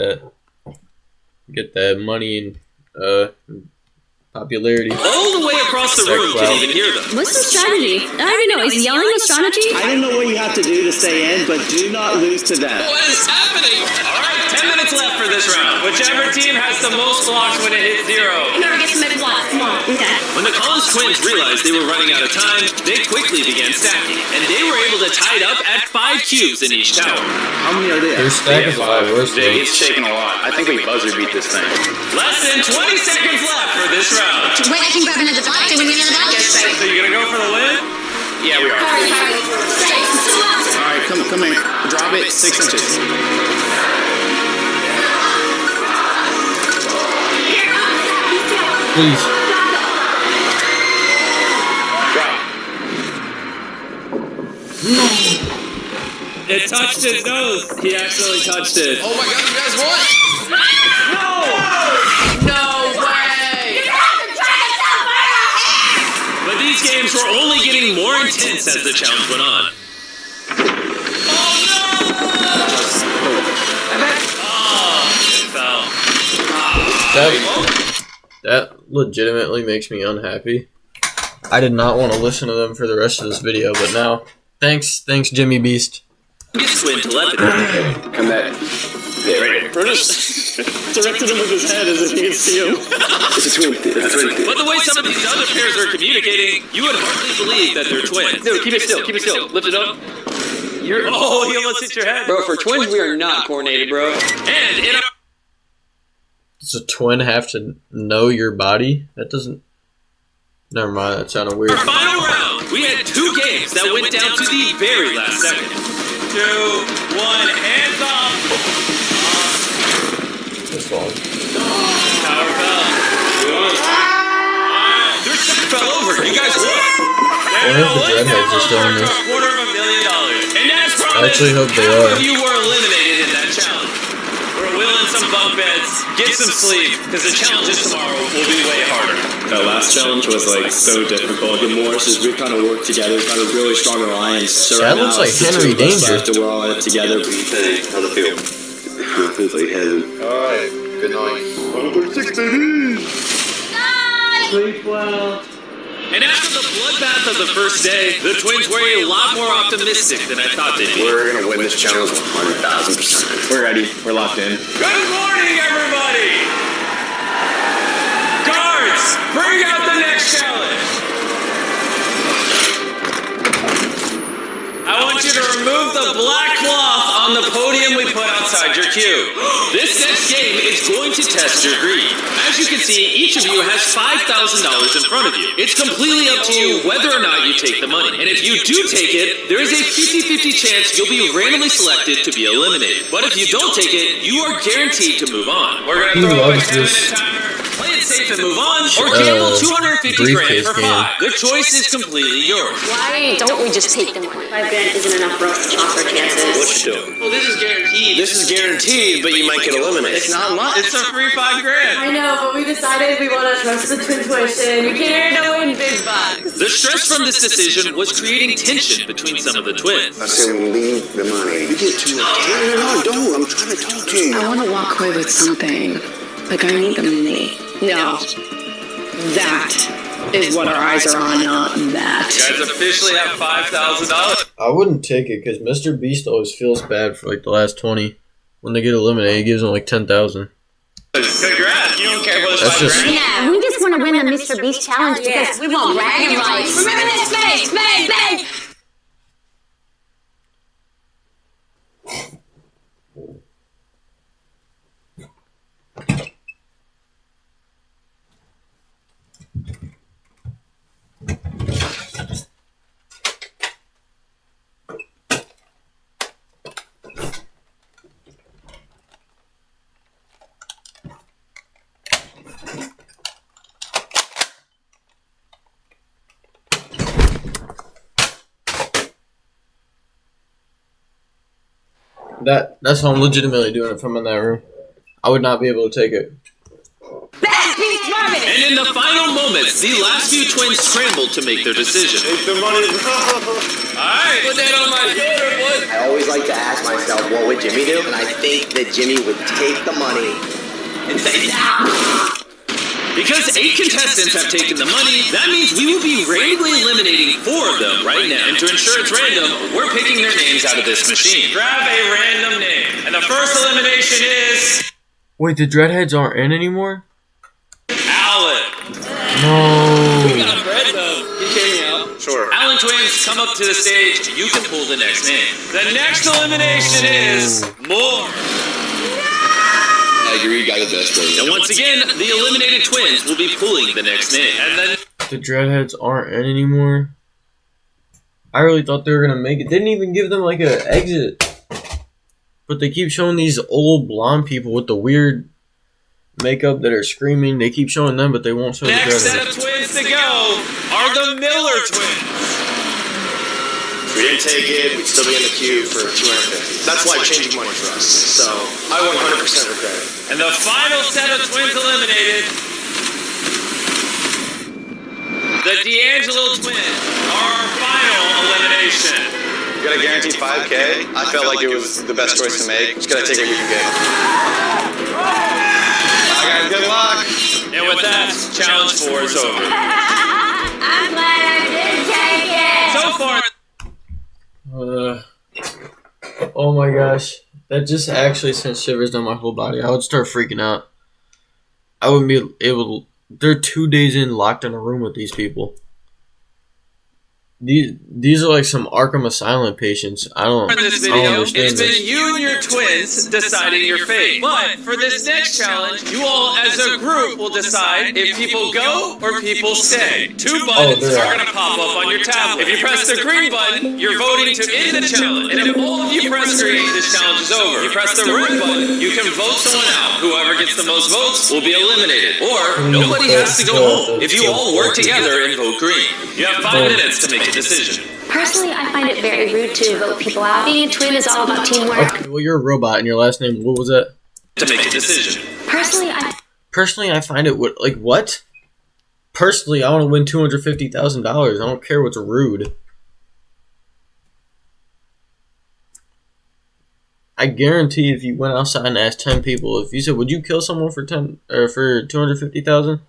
that money and popularity. All the way across the room can even hear them. What's the strategy? I don't even know. Is yelling a strategy? I don't know what you have to do to stay in, but do not lose to them. What is happening? Alright, 10 minutes left for this round. Whichever team has the most blocks when it hits 0. Whoever gets the most blocks. Come on. Okay. When the Collins twins realized they were running out of time, they quickly began stacking, and they were able to tie it up at 5 cubes in each tower. How many are they? Their stack is a lot worse though. He's shaking a lot. I think we buzzer beat this thing. Less than 20 seconds left for this round. Wait, I can grab another block. Do we need another block? So you gonna go for the win? Yeah, we are. Alright, come here. Drop it 6 inches. Please. It touched his nose. He actually touched it. Oh my god, you guys won! No way! But these games were only getting more intense as the challenge went on. That legitimately makes me unhappy. I did not want to listen to them for the rest of this video, but now, thanks Jimmy Beast. Twin telepathy. Come back. Yeah, right here. Bro just directed him with his head as if he could see him. It's a twin. It's a twin. But the way some of these other pairs are communicating, you would hardly believe that they're twins. Dude, keep it still. Keep it still. Lift it up. Oh, he almost hit your head. Bro, for twins, we are not coordinated, bro. And in a... Does a twin have to know your body? That doesn't... Never mind, that sounded weird. Our final round, we had 2 games that went down to the very last second. 2, 1, hands off. This one. Tower fell. Their set fell over. You guys won. One of the dreadheads is still in this. $250,000. And as promised, I actually hope they 2 are. of you were eliminated in that challenge. We're wheeling some bunk beds, get some sleep, because the challenges tomorrow will be way harder. That last challenge was like so difficult. The Morrises, we kind of worked together, got a really strong alliance. So that right looks now, like it's the Henry two of us Danger. left, and we're all in it together. What do you think? How's it feel? Feels like heaven. Alright, good night. 136, baby! Sleep well. And after the bloodbath of the first day, the twins were a lot more optimistic than I thought they'd be. We're gonna win this challenge 100,000%. We're ready. We're locked in. Good morning, everybody! Guards, bring out the next challenge! I want you to remove the black cloth on the podium we put outside your cube. This next game is going to test your greed. As you can see, each of you has $5,000 in front of you. It's completely up to you whether or not you take the money. And if you do take it, there is a 50-50 chance you'll be randomly selected to be eliminated. But if you don't take it, you are guaranteed to move on. We're going to throw up a 10-minute timer. Play it safe safe and move on, or gamble 250 grand for 5. The choice is completely yours. Why don't we just take the money? 5 grand isn't enough for us to toss our chances. What you doing? Well, this is guaranteed. This is guaranteed, but you might get eliminated. It's not much. It's a free 5 grand. I know, but we decided we want to trust the intuition. We can't win big bucks. The stress from this decision was creating tension between some of the twins. I said we leave the money. You get too much. No, don't. I'm trying to talk to you. I want to walk away with something. Like, I need the money. No. That is what our eyes are on, not that. You guys officially have $5,000. I wouldn't take it because Mr. Beast always feels bad for like the last 20. When they get eliminated, he gives them like 10,000. Congrats! You don't care about That's $5 just- grand? Yeah, we just want to win the Mr. Beast challenge because we want bragging rights. Remember this face, babe. That's how I'm legitimately doing it from in that room. I would not be able to take it. And in the final moments, the last few twins scrambled to make their decision. Take the money. Alright, put that on my shoulder, boy. I always like to ask myself, what would Jimmy do? And I think that Jimmy would take the money And say, nah! Because 8 contestants have taken the money, that means we will be randomly eliminating 4 of them right now. And to ensure it's random, we're picking their names out of this machine. Grab a random name. And the first elimination is... Wait, the Dreadheads aren't in anymore? Alan. No. We got bread though. Can you check me out? Sure. Alan twins, come up to the stage. You can pull the next name. The next elimination is... Moore. I agree, you got the best one. And once again, the eliminated twins will be pulling the next name. And then The Dreadheads aren't in anymore. I really thought they were gonna make it. They didn't even give them like an exit. But they keep showing these old blonde people with the weird makeup that are screaming. They keep showing them, but they won't show the next set Dreadheads. of twins to go are the Miller twins. If we didn't take it, we'd still be in the queue for 250. That's life changing money for us. So I 100% regret it. And the final set of twins eliminated, the D'Angelo twins, our final elimination. You got a guaranteed 5K? I felt like it was the best choice to make. Just gotta take what you can get. Bye guys, good luck. And with that, challenge 4 is over. I'm glad I did take it. So far, Oh my gosh. That just actually sent shivers down my whole body. I would start freaking out. I wouldn't be able to. They're 2 days in locked in a room with these people. These are like some Arkham Asylum patients. I don't for this video, understand it's been this. you and your twins deciding your fate. But for this next challenge, you all as a group will decide if people go or people stay. 2 buttons they're are out. going to pop up on your tablet. If you press the green button, you're voting to end the challenge. And if all of you press green, this challenge is over. If you press the red button, you can vote someone out. Whoever gets the most votes will be eliminated. Or nobody has to go home if you all work together and vote green. You have 5 minutes to make a decision. Personally, I find it very rude to vote people out. Being a twin is all about teamwork. Okay, well, you're a robot, and your last name, what was that? To make a decision. Personally, I find it like what? Personally, I want to win $250,000. I don't care what's rude. I guarantee if you went outside and asked 10 people, if you said, "Would you kill someone for 10 or for 250,000?"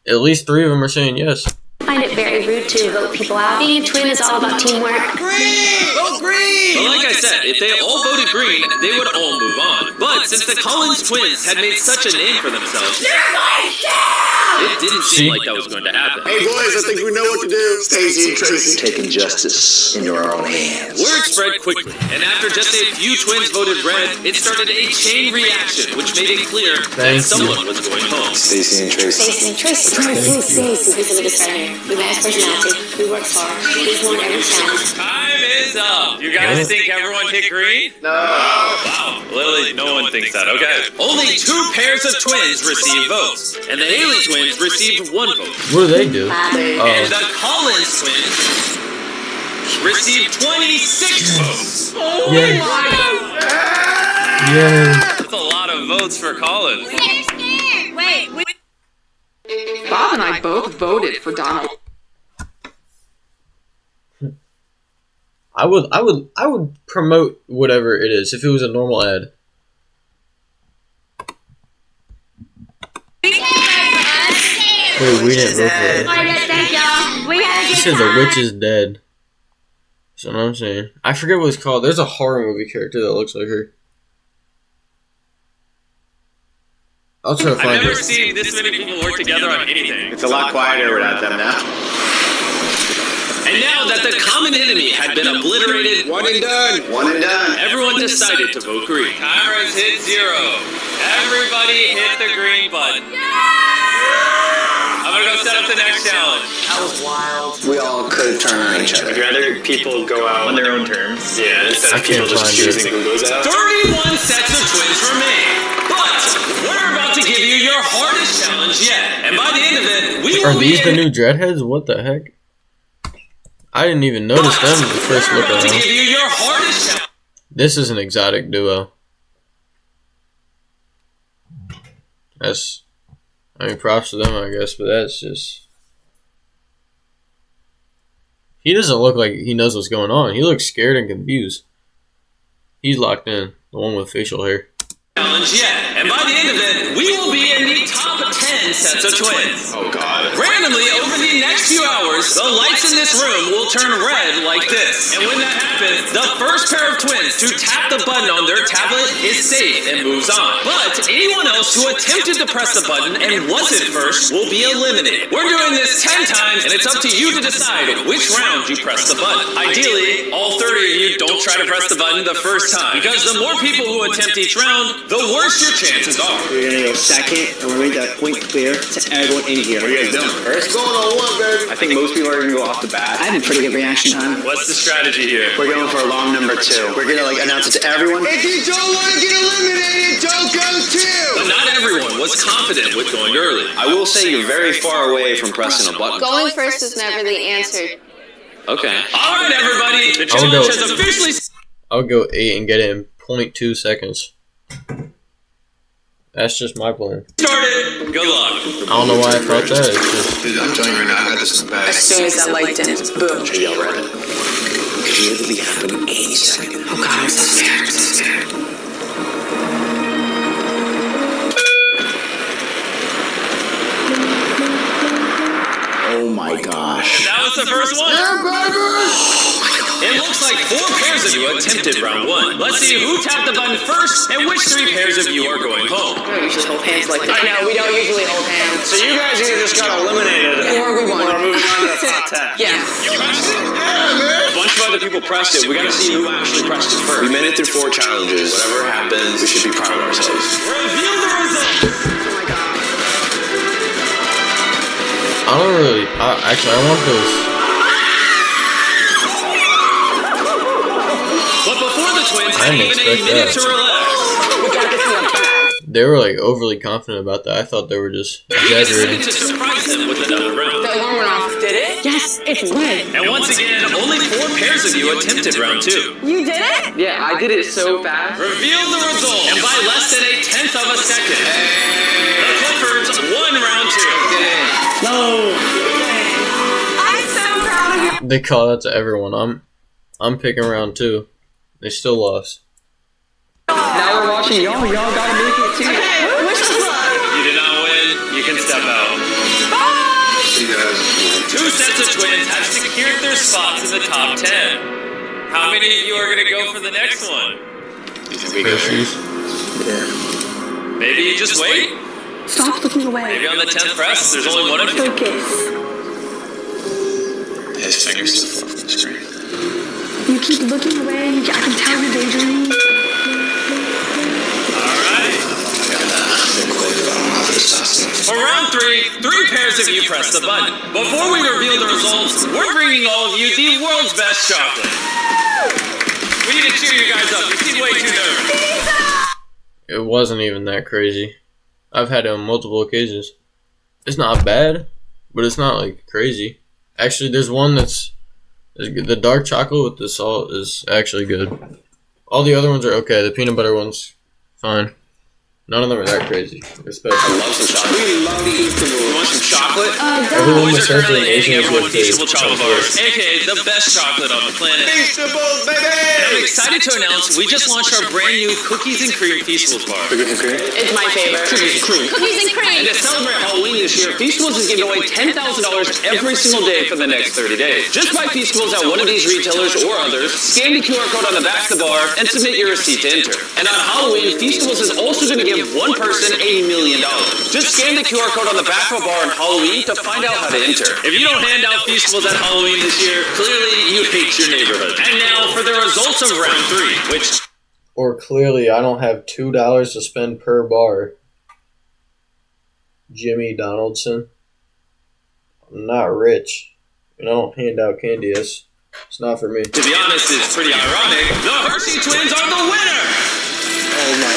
At least 3 of them are saying yes. I find it very rude to vote people out. Being a twin is all about teamwork. Green! Vote green! But like I said, if they all voted green, they would all move on. But since the Collins twins had made such a name for themselves, it didn't seem like that was going to happen. Hey boys, I think we know what to do. Stacey and Tracy. taking justice into our own hands. Word spread quickly, and after just a few twins voted red, it started a chain reaction, which made it clear that someone was going home. Stacey and Tracy. Stacey. Who's in this right here? We met his personality. He works hard. He's won every challenge. Time is up. You guys think everyone hit green? No. Wow. Literally, no one thinks that. Okay. Only 2 pairs of twins received votes, and the Haley twins received 1 vote. What do they do? And the Collins twins received 26 votes. Oh Yes. my God. Yes. That's a lot of votes for Collins. Wait. Bob and I both voted for Donald. I would promote whatever it is if it was a normal ad. Wait, we didn't vote for it. She said the witch is dead. That's what I'm saying. I forget what it's called. There's a horror movie character that looks like her. I'll try to find I've never it. seen this many people work together on anything. It's a lot quieter without them now. And now that the common enemy had been obliterated, One and done. everyone decided to vote green. Cameras hit 0. Everybody hit the green button. I'm gonna go set up the next challenge. That was wild. We all could turn on each other. I'd rather people go out on their own terms. Yeah, instead I of people can't just find choosing it. who goes out. 31 sets of twins remain. But we're about to give you your hardest challenge yet. And by the end of it, we Are will be these the new Dreadheads? What the heck? I didn't even notice them the first we're look about to give around. you your hardest challenge. This is an exotic duo. That's, I mean, props to them, I guess, but that's just... He doesn't look like he knows what's going on. He looks scared and confused. He's locked in, the one with facial hair. Challenge yet. And by the end of it, we will be in the top 10 sets of twins. Oh God. Randomly, over the next few hours, the lights in this room will turn red like this. And when that happens, the first pair of twins to tap the button on their tablet is safe and moves on. But anyone else who attempted to press the button and wasn't first will be eliminated. We're doing this 10 times, and it's up to you to decide which round you press the button. Ideally, all 30 of you don't try to press the button the first time, because the more people who attempt each round, the worse your chances are. We're gonna go second, and we're gonna make that point clear to everyone in here. What are you guys doing? It's going on one, baby. I think most people are gonna go off the bat. I have a pretty good reaction time. What's the strategy here? We're going for a long number 2. We're gonna announce it to everyone. If you don't want to get eliminated, don't go But not everyone was confident with going early. I will say you're very far away from pressing a button. Going first is never the answer. Okay. All right, everybody. The I'll challenge go. has officially I'll go 8 and get it in 0.2 seconds. That's just my plan. started. Good luck. I don't know why I thought that. It's just... Dude, I'm telling you right now, I got this in the bag. As soon as that light dims, boom. Yell red. It could literally happen any second. Oh God, I'm so scared. I'm so scared. Oh my gosh. That was the first one. It looks like 4 pairs of you attempted round 1. Let's see who tapped the button first and which 3 pairs of you are going home. We don't usually hold hands like that. I know, we don't usually hold hands. So you guys either just got eliminated, Or we won. or moving on to the top 10. Yeah. A bunch of other people pressed it. We gotta see who actually pressed it first. We made it through 4 challenges. Whatever happens, we should be proud of ourselves. Reveal the results. I don't really... actually, I want those... But before the twins I had didn't even a expect minute that. to relax, They were like overly confident about that. I thought they were just we decided exaggerating. to surprise them with another round. The alarm went off. Did it? Yes, it's red. And once again, only 4 pairs of you attempted round 2. You did it? Yeah, I did it so fast. Reveal the result, and by less than a 1/10 of a second, the Cliffords won round 2. No. I'm so proud of you. They call that to everyone. I'm picking round 2. They still lost. Now we're watching y'all. Y'all gotta make it too. Okay, wish us luck. You did not win. You can step out. Bye. See you guys. 2 sets of twins have secured their spots in the top 10. How many of you are going to go for the next one? Hershey's. Maybe you just wait? Stop looking away. Maybe on the 10th press, there's only one of you. Focus. His fingers still fall from the screen. You keep looking away. I can tell you're daydreaming. Alright. disgusting. For round 3, 3 pairs of you press the button. Before we reveal the results, we're bringing all of you the world's best chocolate. We need to cheer you guys up. You seem way too nervous. It wasn't even that crazy. I've had it on multiple occasions. It's not bad, but it's not like crazy. Actually, there's one that's the dark chocolate with the salt is actually good. All the other ones are okay. The peanut butter one's fine. None of them are that crazy. Respect. I love some chocolate. We love the Feastables. You want some chocolate? Everyone Boys was are currently searching handing Asian everyone food. Feastable chocolate bars, aka the best chocolate on the planet. Feastables, baby! And I'm excited to announce we just launched our brand new Cookies and Cream Feastables bar. Cookies and cream? It's my favorite. Cookies and Cream. Cookies and cream. And to celebrate Halloween this year, Feastables is giving away $10,000 every single day for the next 30 days. Just buy Feastables at one of these retailers or others, scan the QR code on the back of the bar, and submit your receipt to enter. And on Halloween, Feastables is also going to give one person $1 million. Just scan the QR code on the back of a bar on Halloween to find out how to enter. If you don't hand out Feastables at Halloween this year, clearly you hate your neighborhood. And now for the results of round 3, which... Or clearly I don't have $2 to spend per bar. Jimmy Donaldson. I'm not rich. And I don't hand out candy. It's not for me. To be honest, it's pretty ironic. The Hershey twins are the winner! Oh my.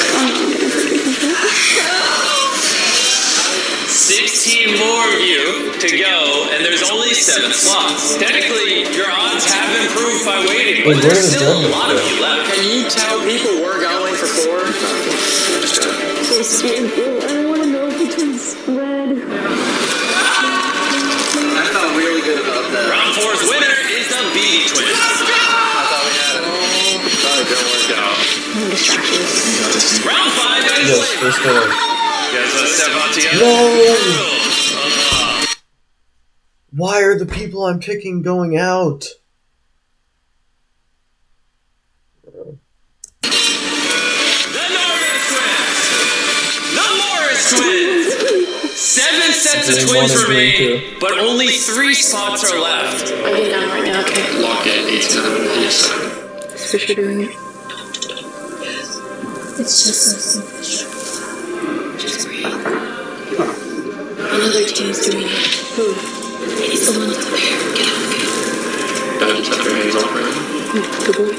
16 more of you to go, and there's only 7 slots. Technically, your odds have improved by waiting, but there's still a lot of you left. Can you tell people we're going for 4? So scared, bro. I don't want to know if the twins spread. I felt really good about that. Round 4's winner is the Beatty twins. I thought we had it. Thought it didn't work out. Distractions. Round 5 is Yes, this one. Guys, let's step out together. No! Why are the people I'm picking going out? The Norris twins! The Morris twins! 7 sets of twins remain, but only 3 spots are left. I'm getting down right now, okay? Lock it, 8 9. Is Fisher doing it? It's just so simple. Just breathe. Another team's doing it. Who? It's the one with the hair. Get out, okay? Dad just have your hands off right now. Good boy.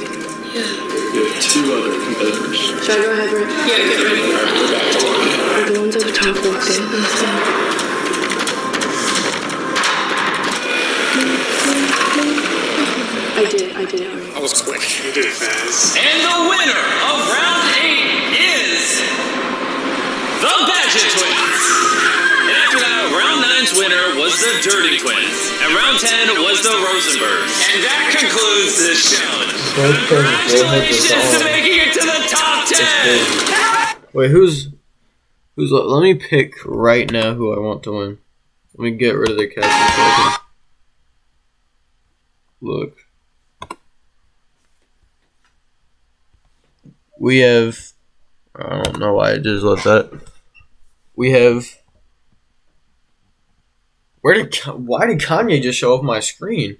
Yeah. You have 2 other competitors. Should I go ahead, Rick? Yeah, get ready. Alright, go back to locking it. Are the ones at the top locked in? I did it already. I was quick. You did it fast. And the winner of round 8 is the Badgett twins. And after that, round 9's winner was the Dirty twins. And round 10 was the Rosenbergs. And that concludes this challenge. Congratulations to making it to the top 10. Wait, who's let me pick right now who I want to win. Let me get rid of the captain so I can look. We have, I don't know why I just left that. We have, why did Kanye just show up on my screen?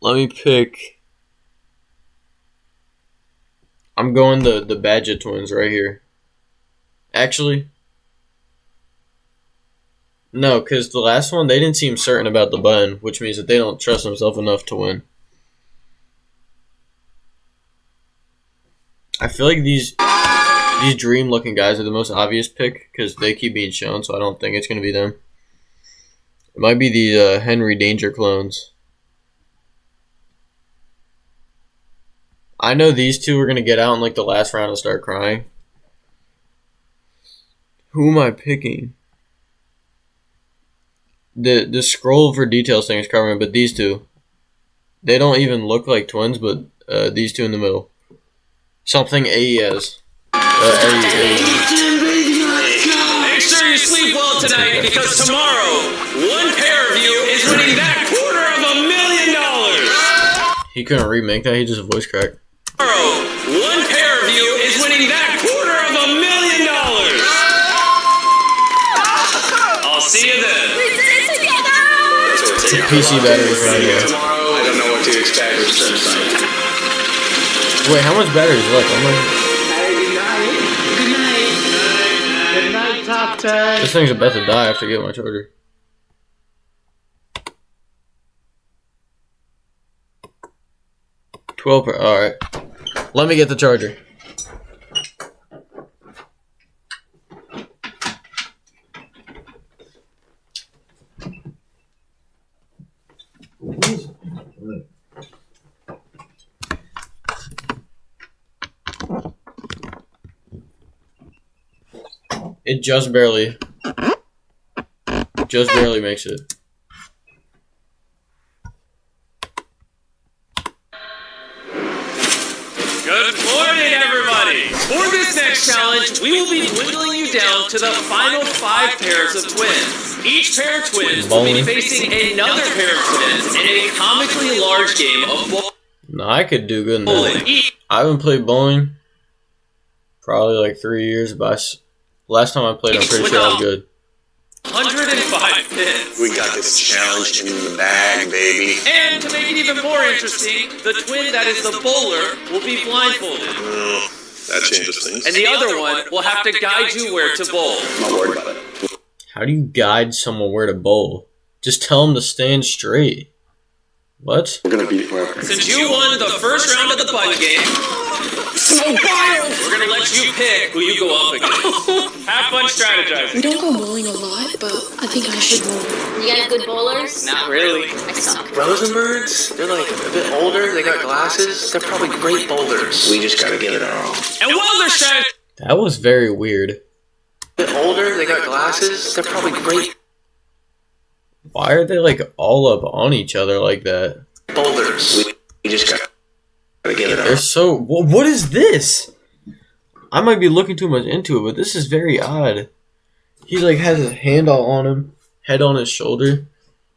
Let me pick, I'm going the Badgett twins right here. Actually, no, because the last one, they didn't seem certain about the button, which means that they don't trust themselves enough to win. I feel like these dream-looking guys are the most obvious pick because they keep being shown, so I don't think it's going to be them. It might be the Henry Danger clones. I know these two are going to get out in like the last round and start crying. Who am I picking? The scroll for details thing is covering, but these two, they don't even look like twins, but these two in the middle. Something AES. Make sure you sleep well tonight because tomorrow, one pair of you is winning that $250,000. He couldn't remake that, he just voice cracked. Tomorrow, one pair of you is winning that $250,000. I'll see you then. We did it together! Two PC batteries right here. Tomorrow, I don't know what to expect. Wait, how much batteries left? I'm like, Good night. tag. This thing's about to die after I get my charger. Alright. Let me get the charger. It just barely makes it. Good morning, everybody! For this next challenge, we will be dwindling you down to the final 5 pairs of twins. Each pair of twins will be facing another pair of twins in a comically large game of bowling. No, I could do good in that. I haven't played bowling probably like 3 years, but last time I played, I'm pretty sure I was good. 105 pins. We got this challenge in the bag, baby. And to make it even more interesting, the twin that is the bowler will be blindfolded. That changes things. And the other one will have to guide you where to bowl. I'm not worried about it. How do you guide someone where to bowl? Just tell them to stand straight. What? We're gonna beat whoever. Since you won the first round of the bud game, we're gonna let you pick who you go up against. Have fun strategizing. We don't go bowling a lot, but I think I should bowl. You guys good bowlers? Not really. I suck. Rosenbergs, they're like a bit older, they got glasses, they're probably great bowlers. We just gotta give it our all. And while they're strategizing, That was very weird. A bit older, they got glasses, they're probably great Why are they like all up on each other like that? bowlers. We just gotta give it our They're all. so. What is this? I might be looking too much into it, but this is very odd. He like has his hand all on him, head on his shoulder,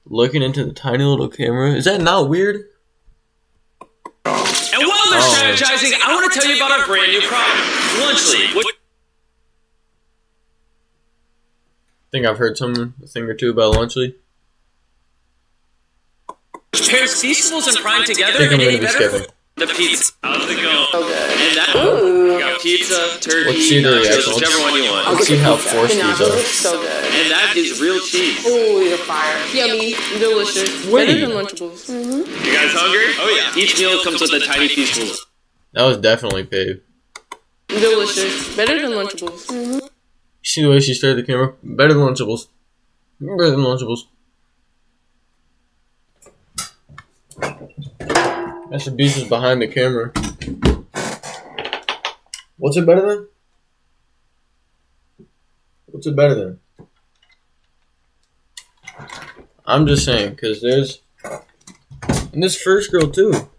looking into the tiny little camera. Is that not weird? and while they're strategizing, I want to tell you about our brand new product, Lunchly. I think I've heard a thing or two about Lunchly. Which pairs Feastables and Prime together I think I'm and gonna any be better skipping. the pizza. How's it going? Okay. And that we got pizza, turkey, Let's see the nachos, reaction. whichever one you want. Let's see how forced these are. So good. And that is real cheese. Ooh, you're fire. Yummy. Delicious. Wait. Better than Lunchables. You guys hungry? Oh yeah. Each meal comes with a tiny Feastable. That was definitely paid. Delicious. Better than Lunchables. You see the way she stared at the camera? Better than Lunchables. Better than Lunchables. Mr. Beast is behind the camera. What's it better than? What's it better than? I'm just saying, because there's... And this first girl, too.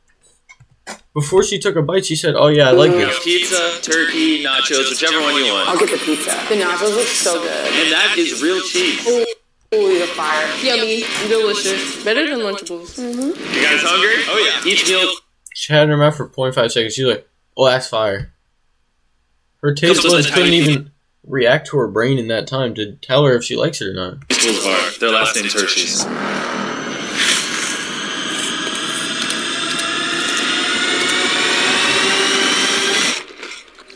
Before she took a bite, she said, oh yeah, I like this. Pizza, turkey, nachos, whichever one you want. I'll get the pizza. The nachos look so good. And that is real cheese. Ooh, you're fire. Yummy. Delicious. Better than Lunchables. You guys hungry? Oh yeah. Each meal She had it in her mouth for 0.5 seconds. She's like, oh, that's fire. Her taste Comes with buds a couldn't tiny even react to her brain in that time to tell her if she likes it or not. Feastables are. Their last name's Hershey's.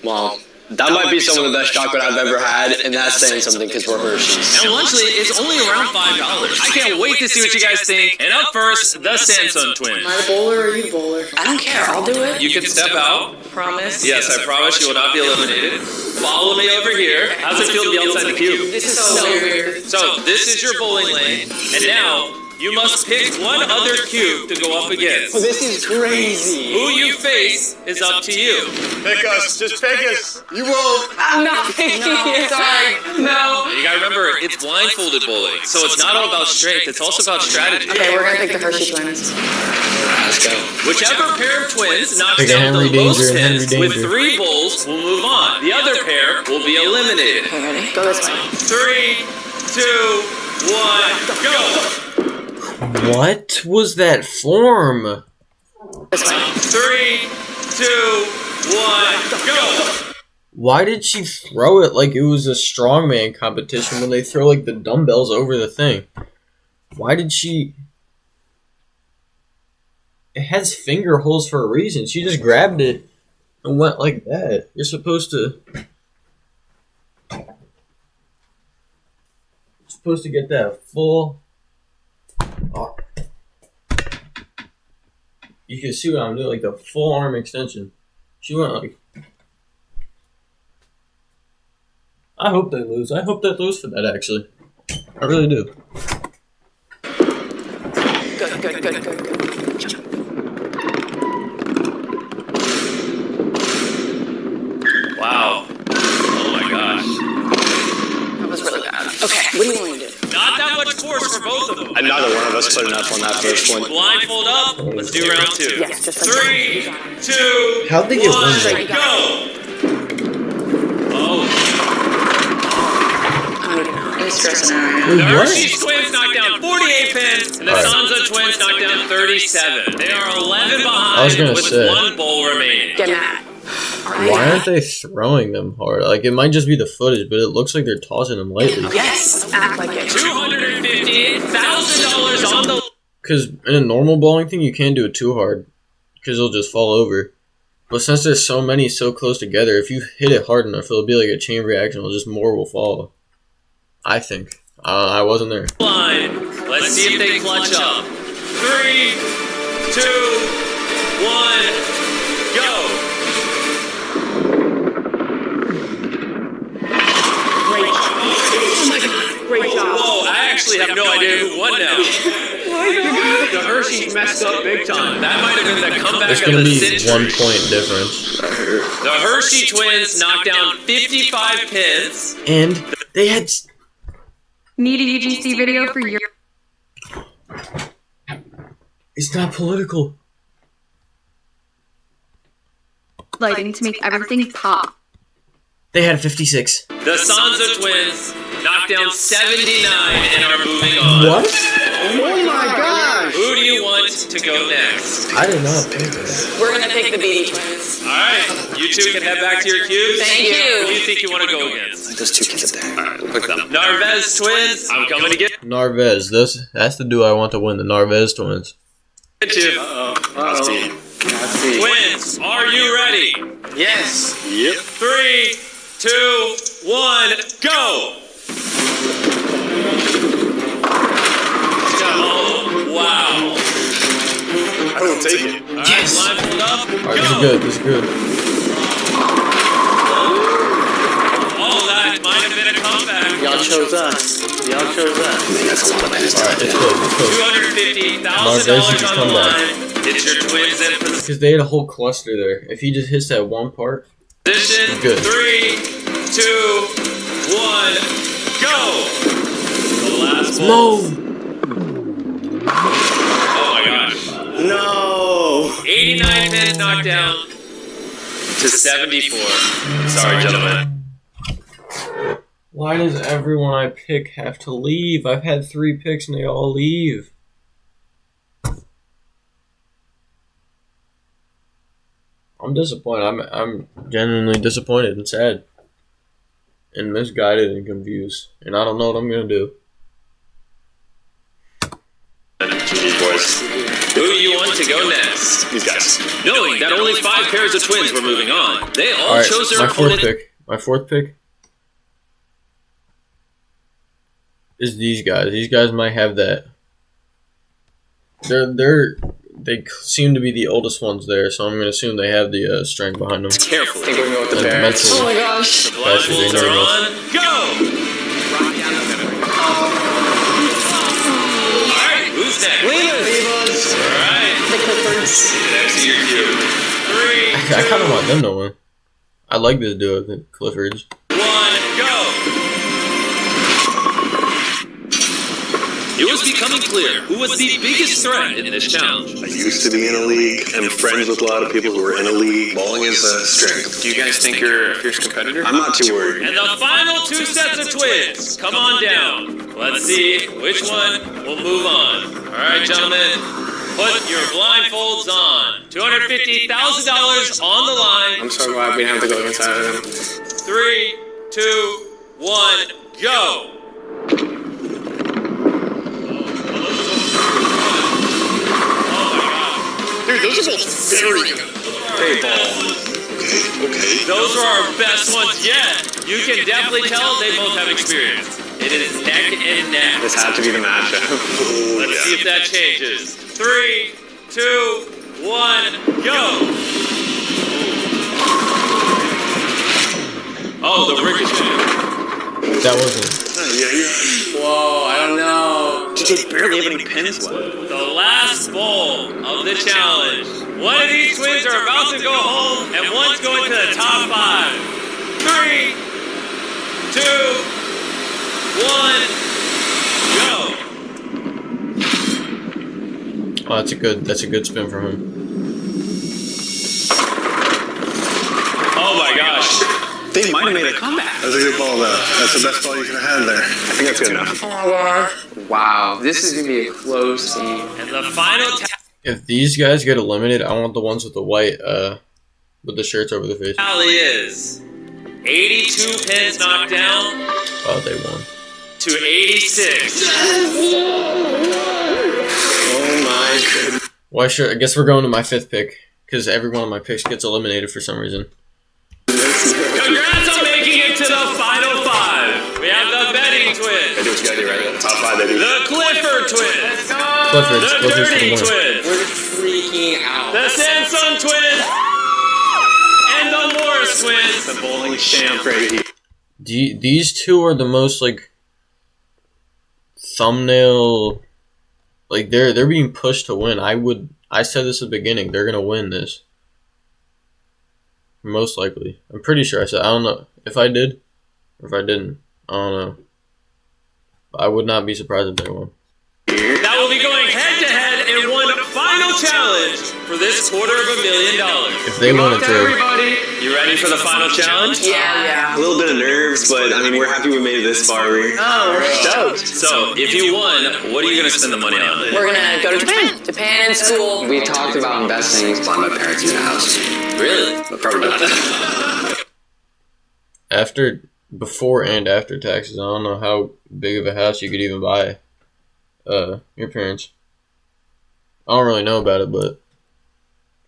Well, that might be some of the best chocolate I've ever had, and that's saying something because we're Hershey's. And Lunchly is only around $5. I can't wait to see what you guys think. And up first, the Sanson twins. Am I the bowler or you the bowler? I don't care. I'll do it. You can step out. Promise. Yes, I promise you will not be eliminated. Follow me over here. How's it feel to be outside the cube? This is so weird. So, this is your bowling lane. And now, you must pick one other cube to go up against. Oh, this is crazy. Who you face is up to you. Pick us, just pick us. You won't. I'm not picking it. Sorry. No. You gotta remember, it's blindfolded bowling. So it's not all about strength, it's also about strategy. Okay, we're gonna pick the Hershey twins. Let's go. Whichever pair of twins knocks Pick a down the Henry most Danger, Henry pins with Danger. 3 bowls will move on. The other pair will be eliminated. Okay, ready? Go this way. 3, 2, 1, go! What was that form? This way. 3, 2, 1, go! Why did she throw it like it was a strongman competition when they throw like the dumbbells over the thing? Why did she... It has finger holes for a reason. She just grabbed it and went like that. You're supposed to... supposed to get that full. Oh. You can see what I'm doing, like the full arm extension. She went like. I hope they lose. I hope they lose for that, actually. I really do. Good. Wow. Oh my gosh. That was really bad. Okay, what do you want to do? Not that much force for both of them. And neither one of us put enough on that first one. Blindfold up. Let's do round 2. Yes, just like 3, 2, How'd they get 1, one? go! Oh. Stress scenario. The What? Hershey's twins knocked down 48 pins, and the Sansa twins knocked down 37. They are 11 I was behind gonna with say. 1 bowl remaining. Get mad. Why aren't they throwing them hard? Like, it might just be the footage, but it looks like they're tossing them lightly. Yes, act like it. $250,000 on the... Because in a normal bowling thing, you can't do it too hard, because it'll just fall over. But since there's so many so close together, if you hit it hard enough, it'll be like a chain reaction. It'll just more will fall. I think. I wasn't there. Line. Let's see if they clutch up. 3, 2, 1, go! Great job. Whoa, I actually have no idea who won now. The Hershey's messed up big time. That might have been the comeback There's of going to the be century. 1 point difference. The Hershey twins knocked down 55 pins. And they had... Need a UGC video for your... It's not political. lighting to make everything pop. They had 56. The Sansa twins knocked down 79 and are moving on. What? Oh my gosh! Who do you want to go next? I did not think that. We're gonna pick the Beatty twins. Alright, you two can head back to your cubes. Thank you. Who do you think you want to go against? Those two kids up there. Alright, we'll pick them. Narvez twins, I'm coming to get Narvez. That's the duo I want to win, the Narvez twins. you. Twins, are you ready? Yes. Yep. 3, 2, 1, go! Oh, wow. I don't take it. All right, blindfold up, Alright, this is go! good. This is good. Oh, that might have been a comeback. Y'all chose us. Y'all chose us. That's a lot of minutes. Alright, it's good. It's good. $250,000 on the line. It's your twins in Because they had a whole cluster there. If he just hits that one part, position. good. 3, 2, 1, go! The last ball. Oh my gosh. No! 89 pins knocked down to 74. Sorry, gentlemen. why does everyone I pick have to leave? I've had 3 picks and they all leave. I'm disappointed. I'm genuinely disappointed and sad. And misguided and confused. And I don't know what I'm going to do. GG boys. Who do you want to go next? These guys. Knowing that only 5 pairs of twins were moving on, they all Alright, chose their my fourth opponent. pick. My fourth pick is these guys. These guys might have that. They seem to be the oldest ones there, so I'm going to assume they have the strength behind them. Carefully. I think we're going with the And parents. mental Oh my gosh. The blindfolds are on. Go! Alright, who's next? Levas. Alright. The Clipperds. Next to your cue. 3, I kind of want them to win. I like this duo, the Cliffords. 1, go! It was becoming clear who was the biggest threat in this challenge. I used to be in a league. I'm friends with a lot of people who are in a league. Bowling is a strength. Do you guys think you're a fierce competitor? I'm not too worried. And the final 2 sets of twins. Come on down. Let's see which one will move on. Alright, gentlemen. Put your blindfolds on. $250,000 on the line. I'm so glad we didn't have to go inside of them. 3, 2, 1, go! Dude, those are both very good. Great balls. Okay. Those are our best ones yet. You can definitely tell they both have experience. It is neck and neck. This had to be the matchup. Let's see if that changes. 3, 2, 1, go! Oh, the ricochet. That wasn't. Whoa, I don't know. DJ barely have any pins left. The last bowl of the challenge. One of these twins are about to go home, and one's going to the top 5. 3, 2, 1, go! Oh, that's a good spin from him. Oh my gosh. They might have made a comeback. That's a good ball, though. That's the best ball you could have had there. I think that's good enough. Oh my gosh. Wow, this is gonna be a close game. And the final If these guys get eliminated, I want the ones with the white, with the shirts over the face. tally is 82 pins knocked down Oh, they won. to 86. Oh my goodness. Why sure? I guess we're going to my 5th pick because every one of my picks gets eliminated for some reason. Congrats on making it to the final 5. We have the Betting twins. I do what you gotta do, right? Top 5, baby. The Clifford twins. Clifford's The for the Dirty win. twins. We're freaking out. The Samsung twins. And the Morris twins. The bowling champ right here. These two are the most like thumbnail. Like they're being pushed to win. I said this at the beginning. They're gonna win this. Most likely. I'm pretty sure I said. I don't know if I did or if I didn't. I don't know. I would not be surprised if they won. That will be going head-to-head in one final challenge for this $250,000. If they win it too. Everybody, you ready for the final challenge? Yeah. A little bit of nerves, but I mean, we're happy we made it this far. Oh, we're stoked. So, if you won, what are you going to spend the money on? We're gonna go to Japan. Japan and school. We talked about investing. Buying my parents a new house. Really? But probably not. Before and after taxes, I don't know how big of a house you could even buy. Your parents. I don't really know about it, but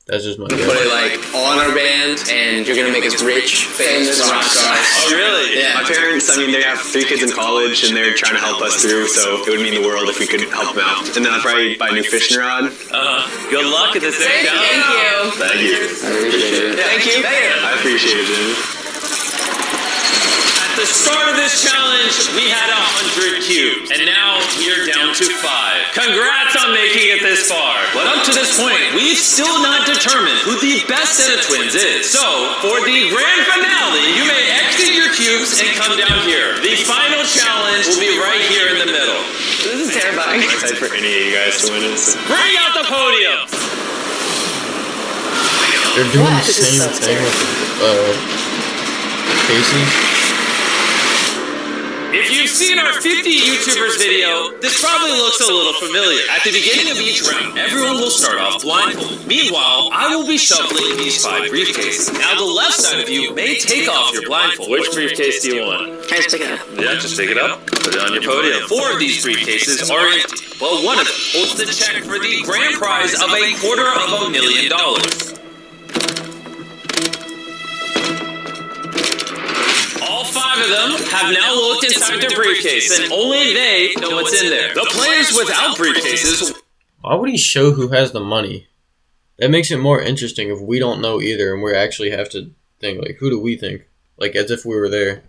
that's just my guess. Put it like all in our band, and you're gonna make us rich, famous rock stars. Oh, really? Yeah. My parents, I mean, they have 3 kids in college, and they're trying to help us through, so it would mean the world if we could help them out. And then I'd probably buy a new fishing rod. Good luck at this next challenge. Thank you. Thank you. I appreciate it. Thank you. I appreciate it, Jimmy. At the start of this challenge, we had 100 cubes, and now we are down to 5. Congrats on making it this far. But up to this point, we've still not determined who the best set of twins is. So, for the grand finale, you may exit your cubes and come down here. The final challenge will be right here in the middle. This is terrifying. I'm excited for any of you guys to win it. Bring out the podium. They're doing the same thing with Casey. If you've seen our 50 YouTubers video, this probably looks a little familiar. At the beginning of each round, everyone will start off blindfolded. Meanwhile, I will be shuffling these 5 briefcases. Now, the left side of you may take off your blindfold. Which briefcase do you want? Can I just pick it up? Yeah, just pick it up. Put it on your podium. 4 of these briefcases are empty, but one of them holds the check for the grand prize of $250,000. All 5 of them have now looked inside their briefcase, and only they know what's in there. The players without briefcases. Why would he show who has the money? That makes it more interesting if we don't know either, and we actually have to think like, who do we think? Like as if we were there.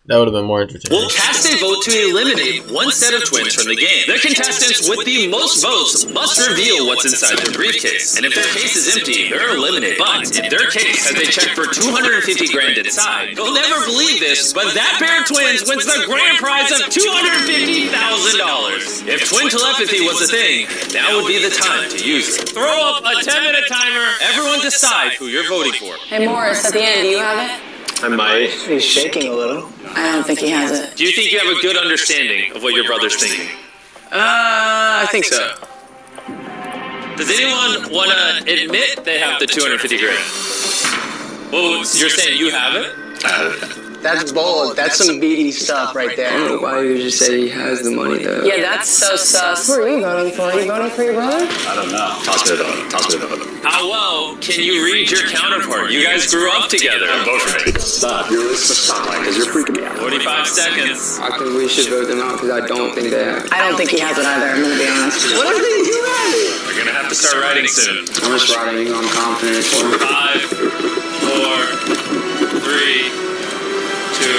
That would have been more entertaining. Will cast a vote to eliminate one set of twins from the game. The contestants with the most votes must reveal what's inside their briefcase. And if their case is empty, they're eliminated. But if their case has a check for $250,000 inside, you'll never believe this, but that pair of twins wins the grand prize of $250,000. If twin telepathy was a thing, now would be the time to use it. Throw up a 10-minute timer. Everyone decide who you're voting for. Hey, Morris, at the end, do you have it? I might. He's shaking a little. I don't think he has it. Do you think you have a good understanding of what your brother's thinking? I think so. Does anyone want to admit they have the $250,000? Well, you're saying you have it? That's bold. That's some beady stuff right there. I don't know why you just say he has the money though. Yeah, that's so sus. Who are you voting for? Are you voting for your brother? I don't know. Toss me the vote. Toss me the vote. How well can you read your counterpart? You guys grew up together. Vote for me. Stop. You're stop because you're freaking me out. 45 seconds. I think we should vote them out because I don't think they have. I don't think he has it either, I'm gonna be honest. What do you think you have? We're gonna have to start writing soon. I'm just writing. I'm confident for it. 5, 4, 3, 2,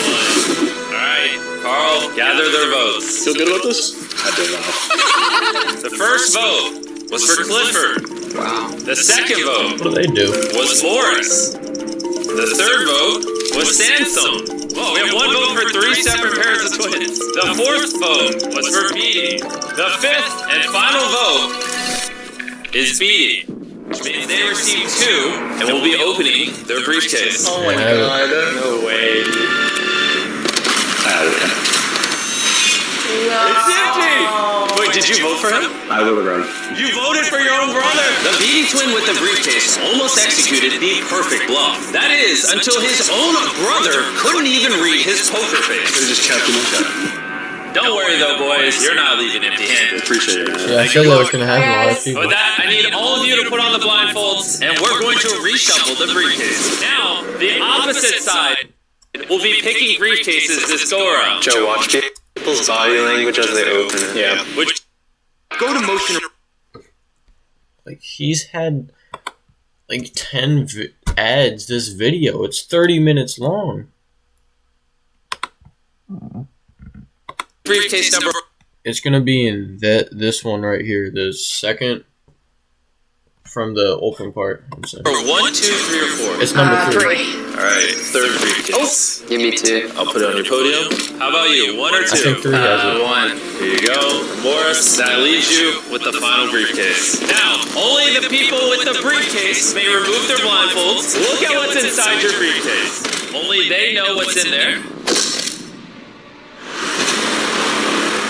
1. Alright, Carl, gather their votes. Feel good about this? I do not. The first vote was for Clifford. Wow. The second vote What do they do? was Morris. The third vote was Sansom. Whoa, we have one vote for 3 separate pairs of twins. The fourth vote was for Beatty. The fifth and final vote is Beatty, which means they received 2 and will be opening their briefcase. Oh my god. No way. It's empty! Wait, did you vote for him? I will run. You voted for your own brother! The Beatty twin with the briefcase almost executed the perfect bluff. That is, until his own brother couldn't even read his poker face. They just kept him in. Don't worry though, boys. You're not leaving empty-handed. Appreciate it. Yeah, I feel that was gonna happen to a lot of people. With that, I need all of you to put on the blindfolds, and we're going to reshuffle the briefcase. Now, the opposite side will be picking briefcases this go around. Joe, watch people's body language as they open it. Yeah. Which go to motion. Like, he's had like 10 ads this video. It's 30 minutes long. Briefcase number. It's gonna be in this one right here, the second from the open part. I'm saying. 1, 2, 3, or 4. It's number 3. Alright, third briefcase. Give me 2. I'll put it on your podium. How about you? 1 or 2? I think 3 has it. 1. Here you go. Morris, that leaves you with the final briefcase. Now, only the people with the briefcase may remove their blindfolds. Look at what's inside your briefcase. Only they know what's in there.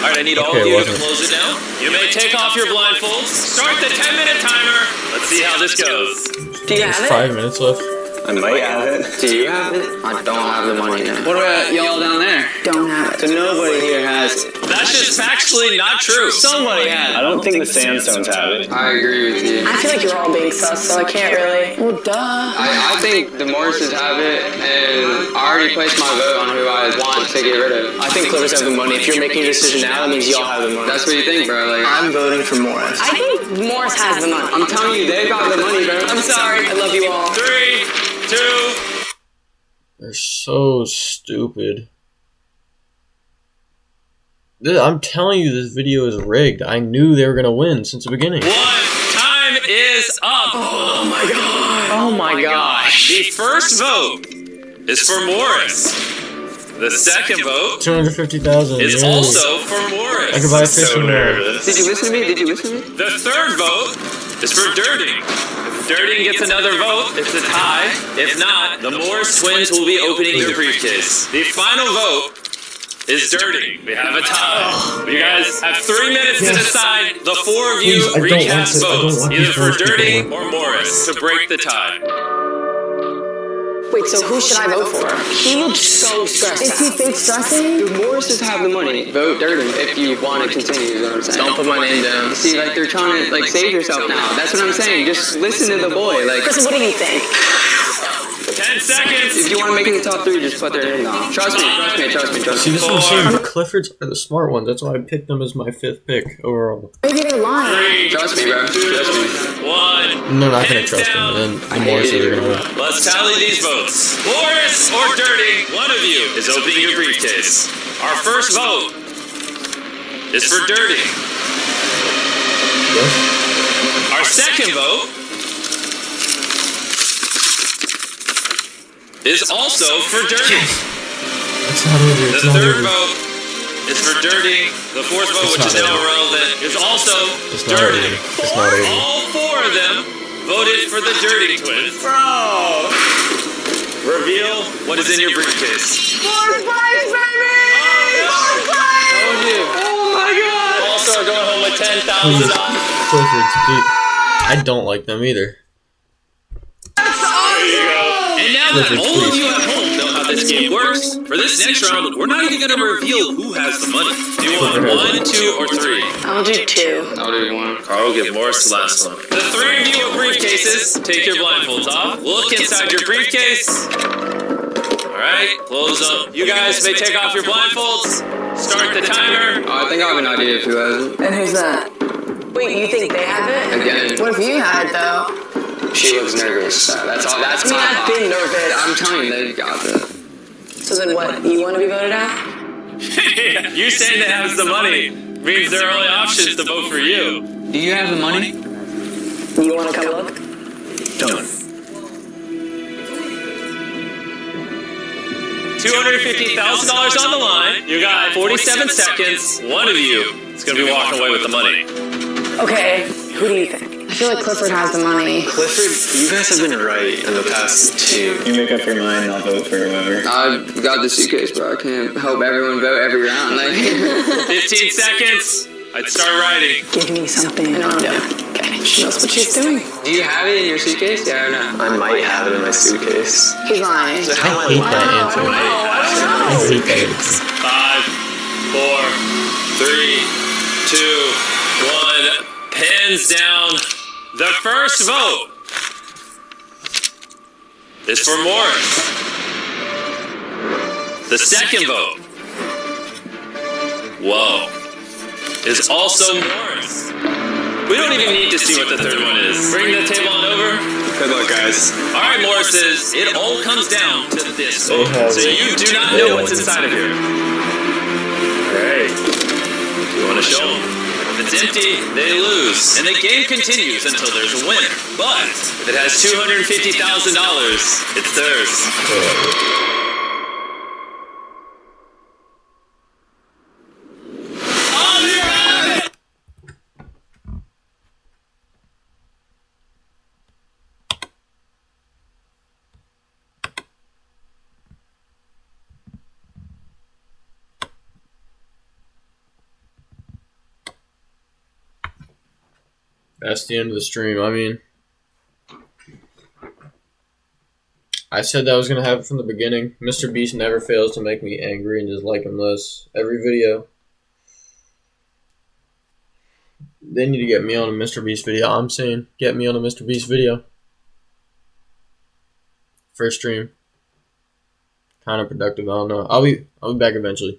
Alright, I need all of you to close it now. You may take off your blindfolds. Start the 10-minute timer. Let's see how this goes. Do you have There's it? 5 minutes left. I might have it. Do you have it? I don't have the money now. What about y'all down there? Don't have it. So nobody here has it. That's just factually not true. Somebody has I don't think the Sandstones have it. I agree with you. I feel like you're all being sus, so I can't really. Well, duh. I think the Morrises have it, and I already placed my vote on who I want to get rid of. I think Clippers have the money. If you're making a decision now, that means y'all have the money. That's what you think, bro. Like, I'm voting for Morris. I think Morris has the money. I'm telling you, they got the money, bro. I'm sorry. I love you all. 3, 2. They're so stupid. I'm telling you, this video is rigged. I knew they were gonna win since the beginning. 1. Time is up. Oh my god. Oh my gosh. The first vote is for Morris. The second vote 250,000 is yay. also for Morris. I could buy a fishing rod. Did you listen to me? Did you listen to me? The third vote is for Dirting. If Dirting gets another vote, it's a tie. If not, the Morris twins will be opening their briefcase. The final vote is Dirting. We have a tie. You guys have 3 minutes to decide. The 4 of you Please, I don't recast want to- I don't votes, want either these for Morris people Dirting to or Morris, to break the tie. Wait, so who should I vote for? He looks so stressed out. Is he fake stressing? The Morrises have the money. Vote Durden if you want to continue, is what I'm saying. Don't put my name down. See, like, they're trying to, like, save yourself now. That's what I'm saying. Just listen to the boy. Like, Kristen, what do you think? 10 seconds. if you want to make it the top 3, just put their name down. Trust me, trust me, trust me, trust See, me. this is what I'm saying. The Cliffords are the smart ones. That's why I picked them as my 5th pick overall. Maybe they're lying. 3, Trust me, bro. Trust me. 1. No, not gonna Hands trust down. them. And then the Morrises are gonna win. Let's tally these votes. Morris or Dirting, one of you is opening your briefcase. Our first vote is for Dirting. Yes? Our second vote is also for Dirting. It's not over. It's The not third over. vote is for Dirting. The fourth vote, It's which is not now over. irrelevant, is also It's not over. Dirting. It's not over. All 4 of them voted for the Dirting twins. Bro. Reveal what is in your briefcase. Morris Price, baby! Told you. Oh my god! Also are going home with Please, $10,000. Cliffords, please. I don't like them either. And now that Clifford, all of please. you at this game works, for this next round, we're not even going to reveal who has the money. Do you want 1, 2, or 3? I'll do 2. I'll do 1. Carl will give Morris the last one. The 3 of you with briefcases, take your blindfolds off. Look inside your briefcase. Alright, close up. You guys may take off your blindfolds. Start the timer. I think I have an idea of who has it. And who's that? Wait, you think they have it? Again. What if you had it, though? She looks nervous. That's all. That's me. I've been nervous. I'm telling you, they got it. So then what? You want to be voted out? You saying that has the money means there are only options to vote for you. Do you have the money? You want to come look? Done. $250,000 on the line. You got 47 seconds. One of you is going to be walking away with the money. Okay, who do you think? I feel like Clifford has the money. Clifford, you guys have been right in the past 2. You make up your mind, I'll vote for whoever. I got the suitcase, bro. I can't help everyone vote every round. 15 seconds. I'd start writing. Give me something. No. Okay, she knows what she's doing. Do you have it in your suitcase? Yeah or no? I might have it in my suitcase. He's lying. I hate that answer. I hate that answer. 5, 4, 3, 2, 1. Pens down. The first vote is for Morris. The second vote, is also Morris. We don't even need to see what the third one is. Bring the table on over. Good luck, guys. All right, Morris's. It all comes down to this vote. So you do not know what's inside of here. All right. You want to show them? If it's empty, they lose, and the game continues until there's a winner. But if it has $250,000, it's theirs. That's the end of the stream. I mean, I said that was going to happen from the beginning. Mr. Beast never fails to make me angry and just like him less. Every video. They need to get me on a Mr. Beast video. I'm saying, get me on a Mr. Beast video. First stream. Kind of productive. I don't know. I'll be back eventually.